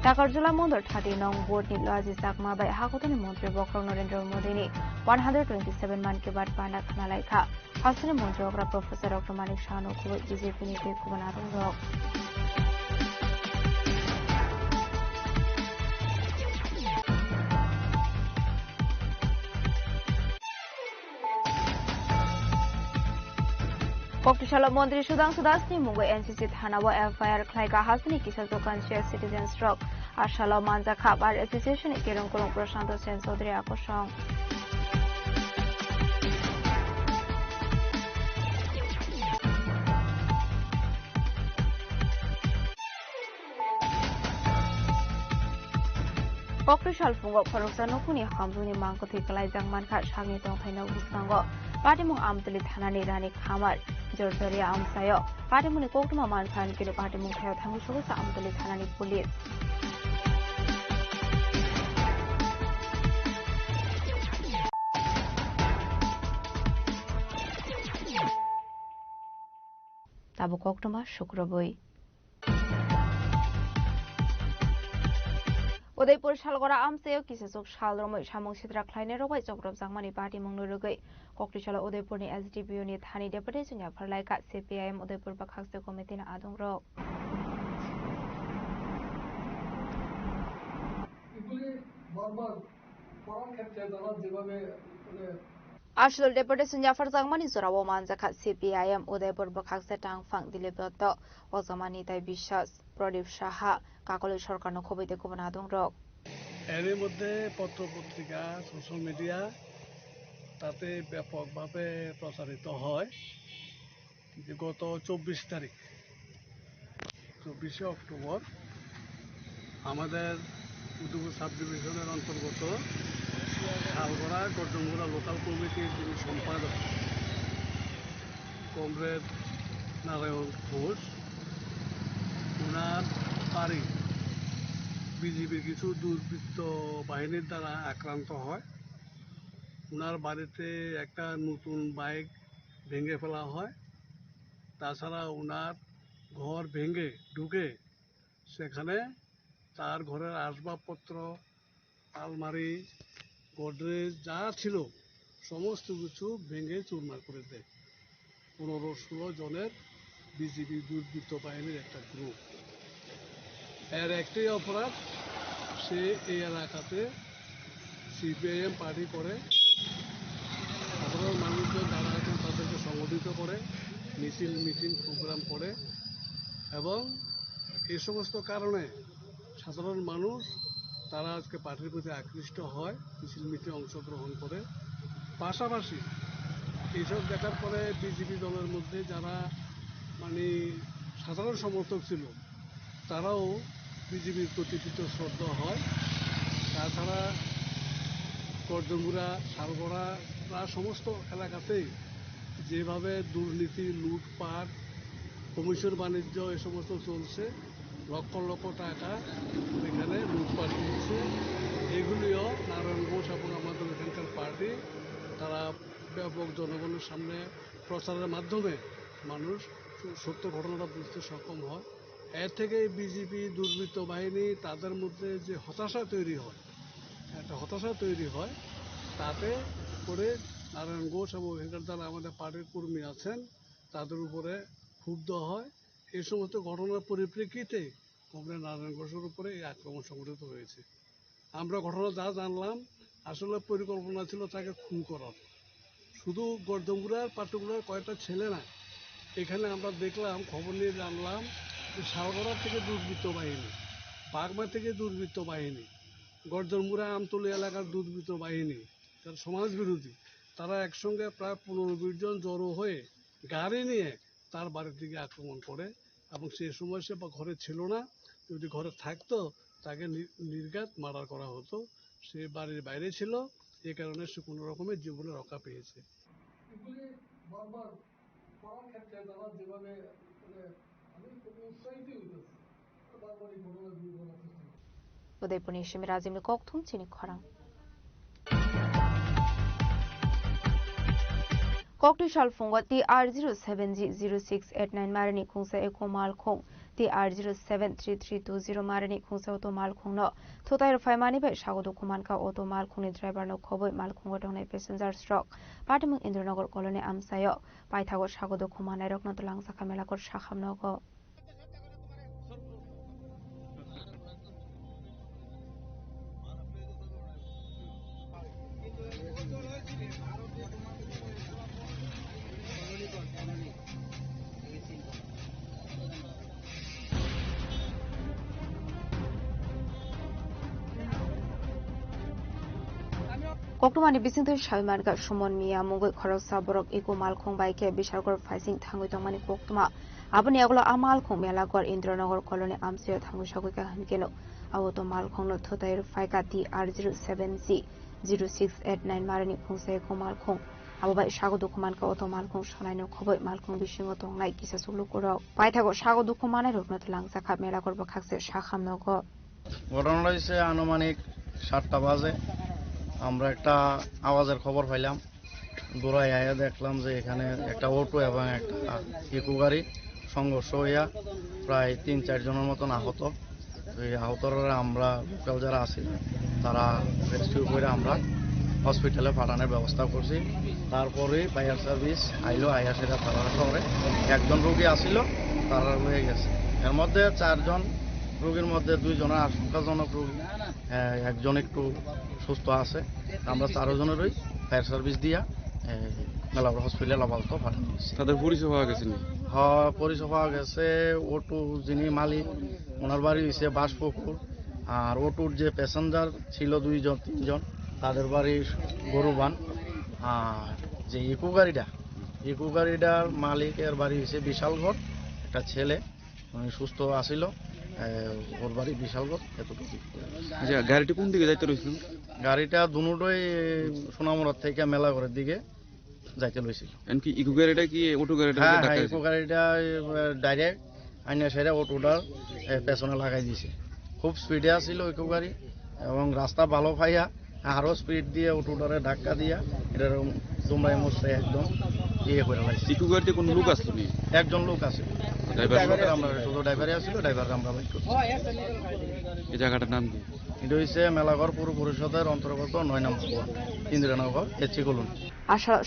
Takarjula Mondor 30 nong board ni Laji Sakma by Hakotani Montri Bokor Narendra Modi ni 127 man ke bad panak nalaika Hasani Montrogra Professor Dr. Manik Shano ko BJP ni te kubanarong rok Koktishala Mondri Sudang Sudasni Mungo NCC Thanawa FIR Khlaika Hasani Kisar Conscious Citizen Stroke Ashala Manja Khabar Association Kirong Kolong Prashanto Sen Sodri Akosong Koktishal Fungo Koroksa Nokuni Hamzuni Mangkoti Kalai Jangman Khat Shangni Tong Thaino Bisango Patimung Amtali Thanani Rani Khamar Jorjoria Amsayo Patimuni Koktuma Mankhan Kilo Patimung Thayo Thangu Shogosa Amtali Thanani Police আবু কক্টমা শুক্রবই উদয়পুর শালগড়া আমসায়াव किसासुक शालरमै सामुं सिद्रा ख्लायने रबाय जग्रब जांमानि पार्टी मुंनो रगै कक्टिशाला उदयपुरनि एसडीपीओ नि थानि डेपुटी जुनिया फरलायका सीपीआईएम उदयपुर बाखाक्से कमिटिनि आदं रक आशुल डेपुटी जुनिया फरजांमानि जराव मानजाखा सीपीआईएम उदयपुर बाखाक्से टांगफां दिलीप दत्त अजमानि ताई বিশ্বাস प्रदीप साहा কাকলি সরকার খবইতে কোবনা আদং রক এর মধ্যে পত্র-পত্রিকা সোশ্যাল মিডিয়া তাতে ব্যাপকভাবে প্রচারিত হয় যে গত 24 তারিখ 24 অক্টোবর আমাদের উদয়পুর সাব ডিভিশনের অন্তর্গত শালগড়া গর্জনগোড়া লোকাল কমিটির যিনি সম্পাদক কমরেড নারায়ণ ঘোষ ওনার বাড়ি বিজেপির কিছু দুর্বৃত্ত বাহিনীর দ্বারা আক্রান্ত হয় ওনার বাড়িতে একটা নতুন বাইক ভেঙে ফেলা হয় তাছাড়া ওনার ঘর ভেঙে ঢুকে সেখানে তার ঘরের আসবাবপত্র আলমারি গোদরেজ যা ছিল সমস্ত কিছু ভেঙে চুরমার করে দেয় 15-16 জনের বিজেপি দুর্বৃত্ত বাহিনীর একটা গ্রুপ এর একটাই অপরাধ সে এই এলাকাতে সিপিআইএম পার্টি করে সাধারণ মানুষজন যারা আছেন তাদেরকে সংগঠিত করে মিছিল মিটিং প্রোগ্রাম করে এবং এই সমস্ত কারণে সাধারণ মানুষ তারা আজকে পার্টির প্রতি আকৃষ্ট হয় মিছিল মিটিং অংশগ্রহণ করে পাশাপাশি এইসব দেখার পরে বিজেপি দলের মধ্যে যারা মানে সাধারণ সমর্থক ছিল তারাও বিজেপির প্রতি শ্রদ্ধা হয় তাছাড়া গর্জনগোড়া শালগড়া প্রায় সমস্ত এলাকাতেই যেভাবে দুর্নীতি লুটপাট কমিশন বাণিজ্য এ সমস্ত চলছে লক্ষ লক্ষ টাকা এখানে লুটপাট চলছে এগুলিও নারায়ণ ঘোষ এবং আমাদের এখানকার পার্টি তারা ব্যাপক জনগণের সামনে প্রচারের মাধ্যমে মানুষ সত্য ঘটনাটা বুঝতে সক্ষম হয় এর থেকে বিজেপি দুর্বৃত্ত বাহিনী তাদের মধ্যে যে হতাশা তৈরি হয় একটা হতাশা তৈরি হয় তাতে করে নারায়ণ ঘোষ এবং এখানকার যারা আমাদের পার্টির কর্মী আছেন তাদের উপরে ক্ষুব্ধ হয় এই সমস্ত ঘটনার পরিপ্রেক্ষিতে কমরেড নারায়ণ ঘোষের উপরে এই আক্রমণ সংঘটিত হয়েছে আমরা ঘটনা যা জানলাম আসলে পরিকল্পনা ছিল তাকে খুন করার শুধু গর্জনগোড়ার পার্টিকুলার কয়েকটা ছেলে না এখানে আমরা দেখলাম খবর নিয়ে জানলাম যে শালগড়া থেকে দুর্বৃত্ত বাহিনী বাগমা থেকে দুর্বৃত্ত বাহিনী গর্জনগোড়া আমতলী এলাকার দুর্বৃত্ত বাহিনী যারা সমাজ বিরোধী তারা একসঙ্গে প্রায় 15-20 জন জড়ো হয়ে গাড়ি নিয়ে তার বাড়ির দিকে আক্রমণ করে এবং সে সময় সে ঘরে ছিল না যদি ঘরে থাকতো তাকে নির্ঘাত মার্ডার করা হতো সে বাড়ির বাইরে ছিল এই কারণে সে কোনো রকমের জীবনে রক্ষা পেয়েছে उदयपुरनि सिमी राजिमनि कक्थुम चिनि खरां कक्टिशाल फुंगो TR07G0689 मारनि खुंसा एको मालखों TR073320 मारनि खुंसा अटो मालखोंनो थोताय रफायमानि बाय सागोदो कुमानका अटो मालखोंनि ड्राइभारनो खबै मालखोंगो दंनाय पेसेन्जार स्ट्रक पाटिमुं इन्द्रनगर कलोनी आमसायो पाइथागो सागोदो कुमानाय रकनो तलांसाखा मेलाकर साखामनगो कक्टमानि बिसिंथै साबिमानगा सुमन मिया मुगै खरसा बरक इको मालखों बाइके बिसारगर फाइसिं थांगै तंमानि कक्टमा आबनि आगला आमालखों मेलागर इन्द्रनगर कलोनी आमसायो थांगै सागैका हनकेनो आवतो मालखोंनो थोतायर फाइका TR07G0689 मारनि खुंसा इको मालखों आबाबाय सागो दुखुमानका अतो मालखों सनायनो खबै मालखों बिसिङो तंनाय किसा सुलुकुरक पाइथागो सागो दुखुमानाय रकनो तलांसाखा मेलागर बखाक्से साखामनगो ঘটনাটা হইছে আনুমানিক 7টা বাজে আমরা একটা আওয়াজের খবর পাইলাম দৌড়ায় আয়া দেখলাম যে এখানে একটা অটো এবং একটা ইকো গাড়ি সংঘর্ষ হইয়া প্রায় 3-4 জনের মতন আহত। এই আহতরা আমরা লোকাল যারা আছে তারা রেস্কিউ করে আমরা হসপিটালে পাঠানোর ব্যবস্থা করছি। তারপরে ফায়ার সার্ভিস আইলো, আইয়া সেটা তারা শহরে একজন রোগী আসিল, তারা হয়ে গেছে। এর মধ্যে 4 জন রোগীর মধ্যে 2 জনের আশঙ্কাজনক রোগী, একজন একটু সুস্থ আছে। আমরা 4 জনেরই ফায়ার সার্ভিস দিয়া মেলাপুর হসপিটাল আপাতত পাঠানো হয়েছে। তাদের পরিচয় পাওয়া গেছে? হ্যাঁ, পরিচয় পাওয়া গেছে। অটো যিনি মালিক ওনার বাড়ি হয়েছে বাসপুকুর, আর অটোর যে প্যাসেঞ্জার ছিল 2-3 জন তাদের বাড়ি গরুবান। আর যে ইকো গাড়িটার মালিকের বাড়ি হয়েছে বিশালগড়। একটা ছেলে উনি সুস্থ আসিল, ওর বাড়ি বিশালগড়। এতটুকু। আচ্ছা, গাড়িটা কোন দিকে যাইতে রয়েছিল? গাড়িটা দুটোই সোনামুড়ার থেকে মেলাঘরের দিকে যাইতে লইছিল। এমনকি ইকো গাড়িটা কি অটো গাড়িটা? হ্যাঁ, ইকো গাড়িটা ডাইরেক্ট আইনা সেরা অটোটার পেছনে লাগাই দিয়েছে। খুব স্পিডে আসছিল ইকো গাড়ি এবং রাস্তা ভালো পাইয়া আরো স্পিড দিয়ে অটোটারে ধাক্কা দিয়া এটার দুমড়ায় মুচড়ে একদম ইয়ে করে লাগছে। ইকো গাড়িতে কোন লোক আসতো নি? একজন লোক আছে, আমরা শুধু ড্রাইভারে আসছিল, ড্রাইভার আমরা বাইক করছি। এই জায়গাটার নাম কি? এটা হচ্ছে মেলাঘর পৌর পরিষদের অন্তর্গত 9 নম্বর ওয়ার্ড, ইন্দিরানগর, এচি কলোনি।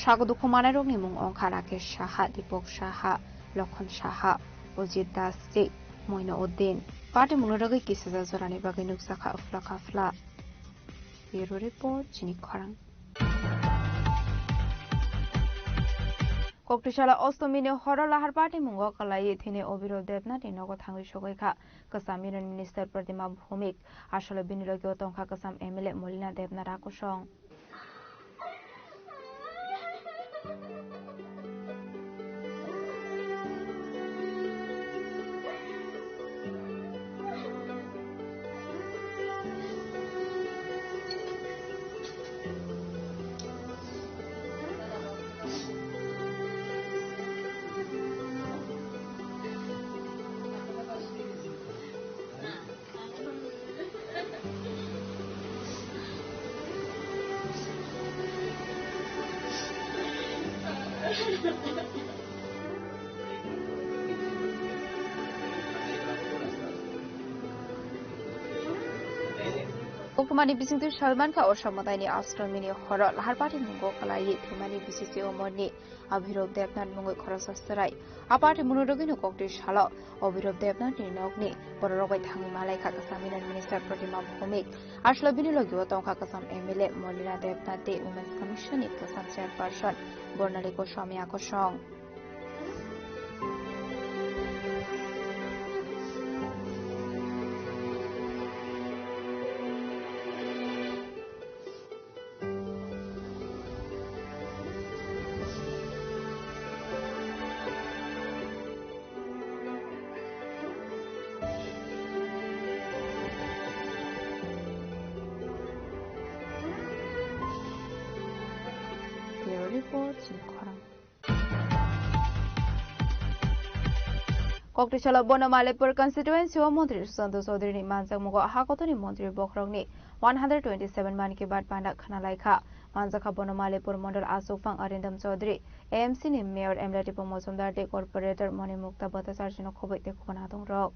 স্বাগত খুমানায় রংনি মুং অংখা রাকেশ সাহা, দীপক সাহা, লক্ষণ সাহা, অজিত দাস যে মইন উদ্দিন পার্টি মুনরগৈ কিসেজা জরানি বাগै নুকসাখা উফলা খাফলা। ব্যুরো রিপোর্ট চিনি খরাং। কক্টিশালা অষ্টমীনি হরলাহার পার্টি মুঙ্গ কলাই থিনে অবিরোধ দেবনাথ নগদ থাঙ্গি সগৈখা কাসাম ইউনিয়ন মিনিস্টার প্রতিমা ভৌমিক আসলে বিনিয়োগীয় তংখা কাসাম এমএলএ মলিনা দেবনাথ আকর্ষণ। Pokemani bising tu Salman ka osamata ni astronomy ni horror lahar party mungo kalai themani bisisi omoni Abhirov Devnath mungo khorasastrai aparte munodogi no kokti shala Abhirov Devnath ni nogni bororobai thangi malai kha kasam Union Minister Pratima Bhomik ashla binilogi otongkha kasam MLA Molina Devnath de Women's Commission ni kasam chairperson Bornali Goswami akosong Koktishala Bonamalepur constituency o Montri Susanto Chaudhary ni Manjak Mugo Hakotoni Montri Bokhrong ni 127 man ke bad panda khana laikha Manjaka Bonamalepur Mondal Asufang Arindam Chaudhary AMC ni Mayor Emlati Pomosomdar de Corporator Moni Mukta Batasar jino khoboi te khona dong ro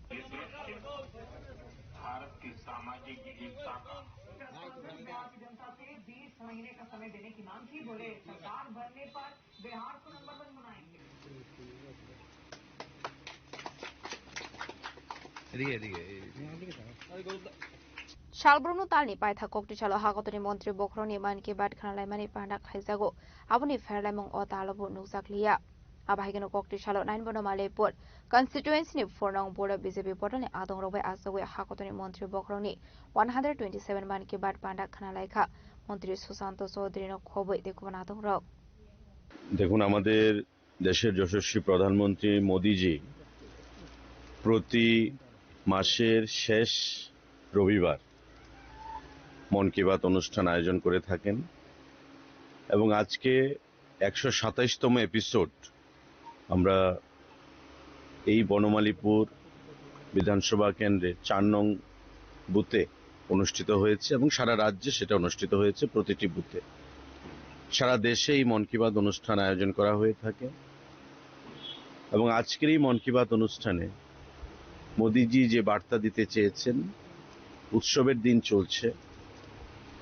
Shalbrunu Talni Paitha Koktishala Hakotoni Montri Bokhroni Man ke bad khana laimani panda khaisago abuni fairlamong o talobu nukjaklia abahigeno Koktishala 9 Bonamalepur constituency ni fornong board BJP portani adong robai asogwe Hakotoni Montri Bokhroni 127 man ke bad panda khana laikha মন্ত্রী সুশান্ত চৌধুরী খবর দেখুন আদং rock দেখুন আমাদের দেশের যশস্বী প্রধানমন্ত্রী মোদিজি প্রতি মাসের শেষ রবিবার মন কি বাত অনুষ্ঠান আয়োজন করে থাকেন এবং আজকে 127তম এপিসোড আমরা এই বনমালীপুর বিধানসভা কেন্দ্রে 4 নং বুথে অনুষ্ঠিত হয়েছে এবং সারা রাজ্যে সেটা অনুষ্ঠিত হয়েছে প্রতিটি বুথে সারা দেশে এই মন কি বাত অনুষ্ঠান আয়োজন করা হয়ে থাকে এবং আজকের এই মন কি বাত অনুষ্ঠানে মোদিজি যে বার্তা দিতে চেয়েছেন, উৎসবের দিন চলছে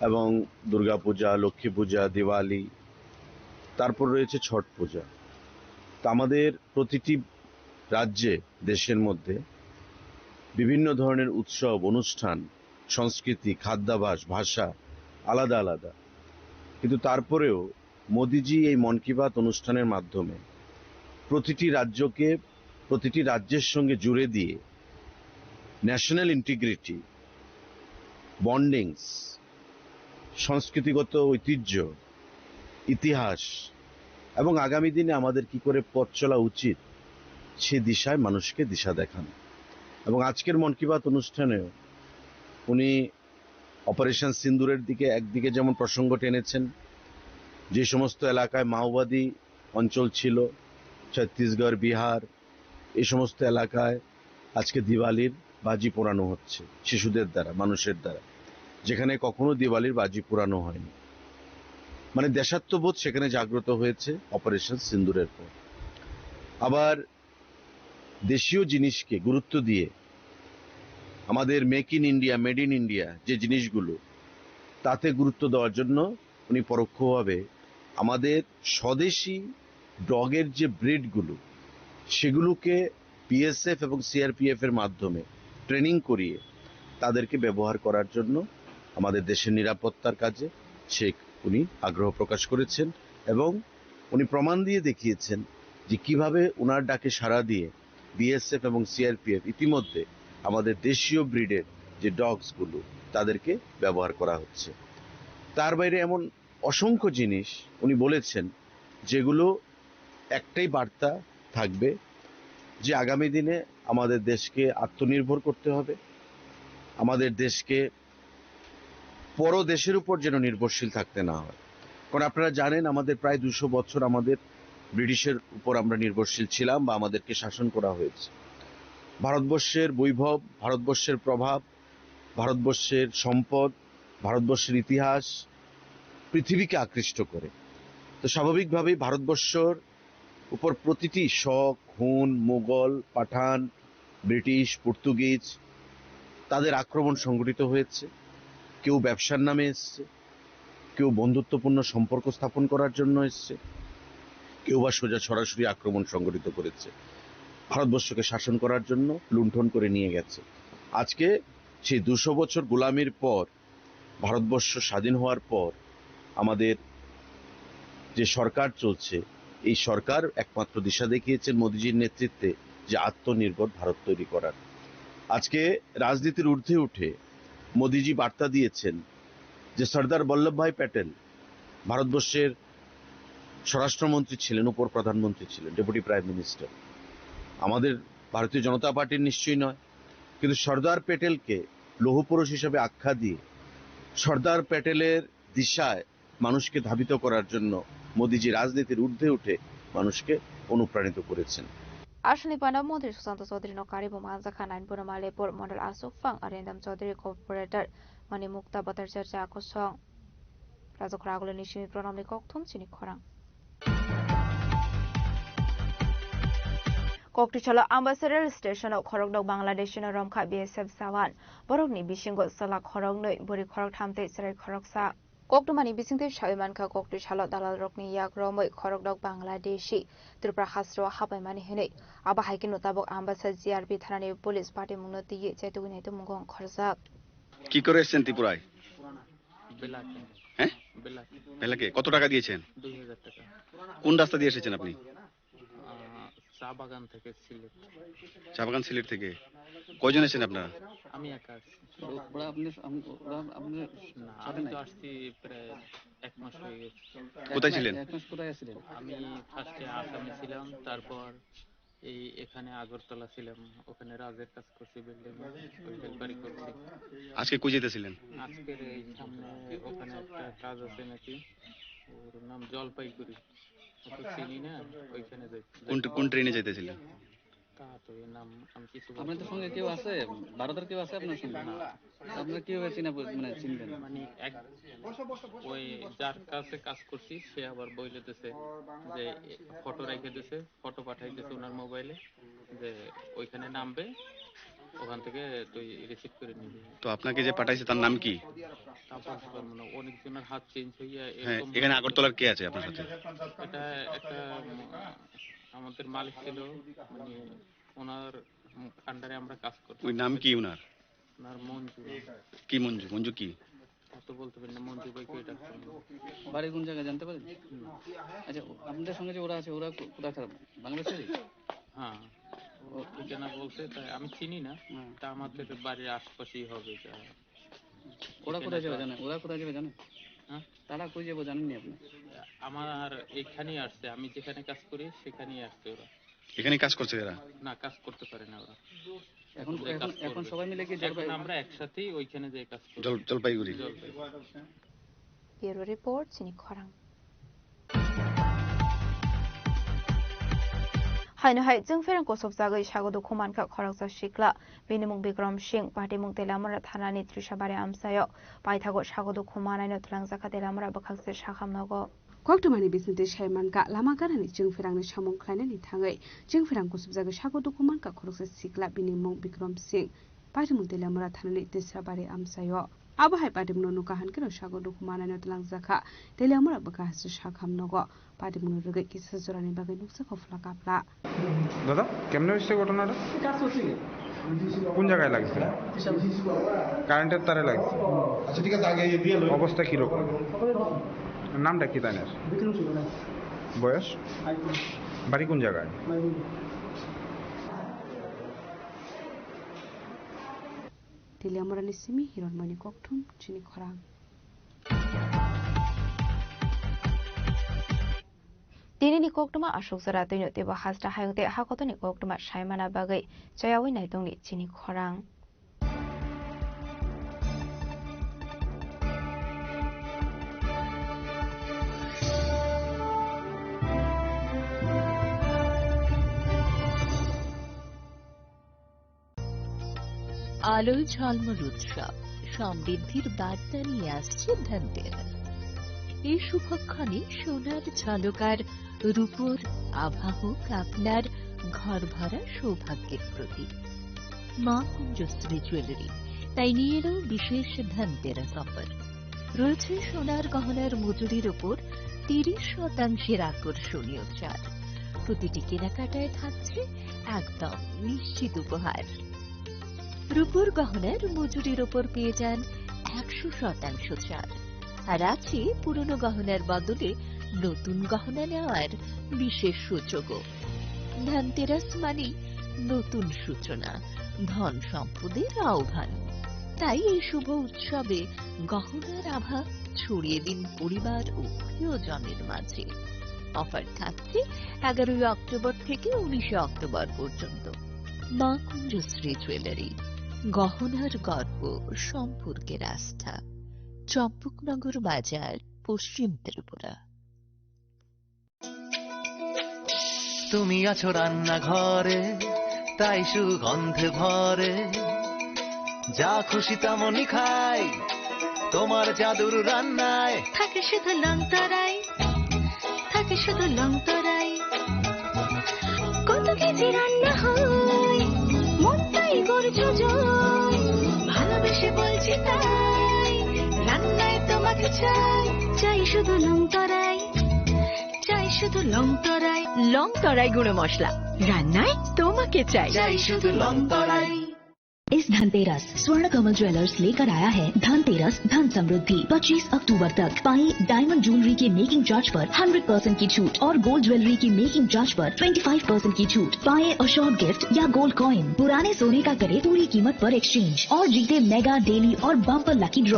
এবং দুর্গাপূজা, লক্ষ্মী পূজা, দিওয়ালি, তারপর রয়েছে ছট পূজা। তা আমাদের প্রতিটি রাজ্যে, দেশের মধ্যে বিভিন্ন ধরনের উৎসব, অনুষ্ঠান, সংস্কৃতি, খাদ্যাভ্যাস, ভাষা আলাদা আলাদা, কিন্তু তারপরেও মোদিজি এই মন কি বাত অনুষ্ঠানের মাধ্যমে প্রতিটি রাজ্যকে প্রতিটি রাজ্যের সঙ্গে জুড়ে দিয়ে ন্যাশনাল ইন্টিগ্রিটি, বন্ডিংস, সংস্কৃতিগত ঐতিহ্য, ইতিহাস এবং আগামী দিনে আমাদের কি করে পথ চলা উচিত সে দিশায় মানুষকে দিশা দেখান। এবং আজকের মন কি বাত অনুষ্ঠানেও উনি অপারেশন সিন্দুরের দিকে একদিকে যেমন প্রসঙ্গ টেনেছেন, যে সমস্ত এলাকায় মাওবাদী অঞ্চল ছিল, ছত্তিশগড়, বিহার, এই সমস্ত এলাকায় আজকে দিওয়ালির বাজি পোড়ানো হচ্ছে শিশুদের দ্বারা, মানুষের দ্বারা, যেখানে কখনো দিওয়ালির বাজি পোড়ানো হয়নি। মানে দেশাত্মবোধ সেখানে জাগ্রত হয়েছে অপারেশন সিন্দুরের পর। আবার দেশীয় জিনিসকে গুরুত্ব দিয়ে আমাদের make in India, made in India যে জিনিসগুলো, তাতে গুরুত্ব দেওয়ার জন্য উনি পরোক্ষভাবে আমাদের স্বদেশী ডগের যে ব্রিডগুলো, সেগুলোকে বিএসএফ এবং সিআরপিএফ এর মাধ্যমে ট্রেনিং করিয়ে তাদেরকে ব্যবহার করার জন্য আমাদের দেশের নিরাপত্তার কাজে উনি আগ্রহ প্রকাশ করেছেন। এবং উনি প্রমাণ দিয়ে দেখিয়েছেন যে কিভাবে ওনার ডাকে সাড়া দিয়ে বিএসএফ এবং সিআরপিএফ ইতিমধ্যে আমাদের দেশীয় ব্রিডের যে ডগসগুলো তাদেরকে ব্যবহার করা হচ্ছে। তার বাইরে এমন অসংখ্য জিনিস উনি বলেছেন যেগুলো একটাই বার্তা থাকবে, যে আগামী দিনে আমাদের দেশকে আত্মনির্ভর করতে হবে, আমাদের দেশকে পর দেশের উপর যেন নির্ভরশীল থাকতে না হয়। কারণ আপনারা জানেন আমাদের প্রায় 200 বছর আমাদের ব্রিটিশের উপর আমরা নির্ভরশীল ছিলাম বা আমাদেরকে শাসন করা হয়েছে। ভারতবর্ষের বৈভব, ভারতবর্ষের প্রভাব, ভারতবর্ষের সম্পদ, ভারতবর্ষের ইতিহাস পৃথিবীকে আকৃষ্ট করে। তো স্বাভাবিকভাবেই ভারতবর্ষর উপর প্রতিটি শক, হুন, মুঘল, পাঠান, ব্রিটিশ, পর্তুগিজ তাদের আক্রমণ সংঘটিত হয়েছে। কেউ ব্যবসার নামে এসছে, কেউ বন্ধুত্বপূর্ণ সম্পর্ক স্থাপন করার জন্য এসছে, কেউ বা সোজা সরাসরি আক্রমণ সংঘটিত করেছে, ভারতবর্ষকে শাসন করার জন্য লুণ্ঠন করে নিয়ে গেছে। আজকে সেই 200 বছর গোলামির পর, ভারতবর্ষ স্বাধীন হওয়ার পর আমাদের যে সরকার চলছে, এই সরকার একমাত্র দিশা দেখিয়েছেন মোদিজির নেতৃত্বে যে আত্মনির্ভর ভারত তৈরি করার। আজকে রাজনীতির ঊর্ধ্বে উঠে মোদিজি বার্তা দিয়েছেন যে সর্দার বল্লভভাই প্যাটেল ভারতবর্ষের স্বরাষ্ট্রমন্ত্রী ছিলেন, উপ প্রধানমন্ত্রী ছিলেন, ডেপুটি প্রাইম মিনিস্টার। আমাদের ভারতীয় জনতা পার্টির নিশ্চয়ই নয়, কিন্তু সর্দার প্যাটেলকে লৌহপুরুষ হিসেবে আখ্যা দিয়ে সর্দার প্যাটেলের দিশায় মানুষকে ধাবিত করার জন্য মোদিজি রাজনীতির ঊর্ধ্বে উঠে মানুষকে অনুপ্রাণিত করেছেন। Ashley Panam Modi Susanto Chaudhary no Karibu Manzakha Nain Pura Malepur Model Asufang Arendam Chaudhary Corporator Mani Mukta Batar Charcha Akosong Razokragulo Nishimi Pronamni Kokthum Chini Khorang Koktichala Ambassador Station of Khorogdok Bangladesh no Romkha BSF Sawan Borogni Bishingo Sala Khorognoi Buri Khorog Thamte Sarai Khorogsa Koktumani Bisingte Shawimanka Koktichala Dalal Rokni Yak Romoi Khorogdok Bangladeshi Tripura Hasro Habai Mani Hene Aba Haikin Notabok Ambassador GRP Thanani Police Party Munoti Chetuine to Mungong Khorzak কি করে এসেছেন ত্রিপুরায়? হ্যাঁ, বেলাকে কত টাকা দিয়েছেন? 2000 টাকা। কোন রাস্তা দিয়ে এসেছেন আপনি? চা বাগান থেকে সিলেট। চা বাগান সিলেট থেকে কয়জন এসেছেন আপনারা? আমি একা আছি। আপনি আমি তো আসছি প্রায় 1 মাস হয়ে গেছে। কোথায় ছিলেন? 1 মাস কোথায় ছিলেন? আমি ফার্স্টে আসামে ছিলাম, তারপর এখানে আগরতলা ছিলাম, ওখানে রাজের কাজ করছি, বিল্ডিং বাড়ি করছি। আজকে কই যেতেছিলেন? আজকের এই সামনে ওখানে একটা কাজ আছে নাকি, ওর নাম জলপাইগুড়ি, ওটা চিনি না, ওইখানে যাই। কোন ট্রেনে যেতেছিলেন? তা তো এই নাম আমি কিছু আপনাদের সঙ্গে কেউ আছে, ভারতের কেউ আছে আপনার সঙ্গে? আপনারা কিভাবে চিনবেন? মানে ওই যার কাছে কাজ করছি সে আবার বইলেতেছে যে ফটো রেখে দিছে, ফটো পাঠাইতেছে ওনার মোবাইলে যে ওইখানে নামবে, ওখান থেকে তুই রিসিভ করে নিবি। তো আপনাকে যে পাঠাইছে তার নাম কি? তারপর অনেকজনের হাত চেঞ্জ হইয়া হ্যাঁ, এখানে আগরতলার কে আছে আপনার সাথে? এটা একটা আমাদের মালিক ছিল, মানে ওনার আন্ডারে আমরা কাজ করতাম। ওই নাম কি ওনার? ওনার মঞ্জু। কি মঞ্জু? মঞ্জু কি? তো বলতে পারি না, মঞ্জু ভাই কে ডাকতাম। বাড়ি কোন জায়গায় জানতে পারেন? আচ্ছা, আপনাদের সঙ্গে যে ওরা আছে, ওরা কোথায় থাকবে? বাংলাদেশে? হ্যাঁ, ও ঠিকানা বলতে তাই আমি চিনি না, তা আমাদের বাড়ির আশপাশেই হবে। যা ওরা কোথায় যাবে জানেন? ওরা কোথায় যাবে জানেন? হ্যাঁ, তারা কই যাবো জানেননি আপনি? আমার এখানেই আসছে, আমি যেখানে কাজ করি সেখানেই আসছে ওরা। এখানে কাজ করছে এরা? না, কাজ করতে পারে না ওরা। এখন সবাই মিলে কি আমরা একসাথেই ওইখানে যে কাজ করি। জলপাইগুড়ি। ব্যুরো রিপোর্ট চিনি খরাং। हाय जों फेरं कसब जागै सागो दखमानखा खरगजा सिक्ला बेनिमुं बिक्रम सिंह पाटिमुं तेलामरा थानानि त्रिसाबारि आमसायाव पाइथागो सागो दखमानायनो थलांजाखा तेलामरा बखांसे साखामनागो कक्टमानि बिसनते सायमानका लामा गारानि जों फेरांनि सामुं ख्लायनायनि थाङै जों फेरां कसब जागै सागो दखमानखा खरगजा सिक्ला बेनिमुं बिक्रम सिंह पाटिमुं तेलामरा थानानि त्रिसाबारि आमसायाव आबहाय पाटिमुं नुकाहान केरो सागो दखमानायनो थलांजाखा तेलामरा बखांसे साखामनागो पाटिमुं रगै किसा जरानि बागै नुकसाखौ फ्लाकाफ्ला দাদা কেমনে হয়েছে ঘটনাটা? কোন জায়গায় লাগছে? কারেন্টের তারে লাগছে। আচ্ছা ঠিক আছে, আগে দিয়ে লই। অবস্থা কি রকম? নামটা কি তাইনার? বয়স? বাড়ি কোন জায়গায়? তেলিয়ামরানি সিমি হিরণমণি ককঠুম চিনি খরাং। दिनैनि कक्टमा अशोक जरा दैनो तेबो हाजरा हायंते हाकतनि कक्टमा सायमाना बागै जयावै नायदंनि चिनि खरां। আলোয় ঝলমল উৎসব সমৃদ্ধির বার্তা নিয়ে আসছে ধনতেরাস। এই শুভক্ষণে সোনার ঝলকার রূপোর আভা হোক আপনার ঘর ভরা সৌভাগ্যের প্রতীক। মা কুঞ্জশ্রী জুয়েলারি তাই নিয়ে এলো বিশেষ ধনতেরাস অফার। রয়েছে সোনার গহনার মজুরির ওপর 30% আকর্ষণীয় ছাড়। প্রতিটি কেনাকাটায় থাকছে একদম নিশ্চিত উপহার। রূপোর গহনার মজুরির ওপর পেয়ে যান 100% ছাড়। আর আছে পুরনো গহনার বদলে নতুন গহনা নেওয়ার বিশেষ সুযোগও। ধনতেরাস মানে নতুন সূচনা, ধন সম্পদের আহ্বান। তাই এই শুভ উৎসবে গহনার আভা ছড়িয়ে দিন পরিবার ও প্রিয়জনের মাঝে। অফার থাকছে 11 অক্টোবর থেকে 19 অক্টোবর পর্যন্ত। মা কুঞ্জশ্রী জুয়েলারি, গহনার গর্ব, সম্পর্কের আস্থা। চম্পকনগর বাজার, পশ্চিম ত্রিপুরা। তুমি আছো রান্নাঘরে, তাই সুগন্ধে ভরে, যা খুশি তেমনই খাই তোমার জাদুর রান্নায়। থাকে শুধু লংতরাই, থাকে শুধু লংতরাই, কত কেজি রান্না হয় মনটাই করছো জয়। ভালোবেসে বলছি তাই, রান্নায় তোমাকে চাই, চাই শুধু লংতরাই, চাই শুধু লংতরাই। লংতরাই গুঁড়ো মশলা, রান্নায় তোমাকে চাই, চাই শুধু লংতরাই। इस धनतेरस स्वर्ण कमल ज्वेलर्स लेकर आया है धनतेरस धन समृद्धि। 25 अक्टूबर तक पाई डायमंड ज्वेलरी के मेकिंग चार्ज पर 100% की छूट और गोल्ड ज्वेलरी की मेकिंग चार्ज पर 25% की छूट। पाए अशोर्ड गिफ्ट या गोल्ड कॉइन। पुराने सोने का करे पूरी कीमत पर एक्सचेंज और जीते मेगा डेली और बम्पर लकी ड्रॉ।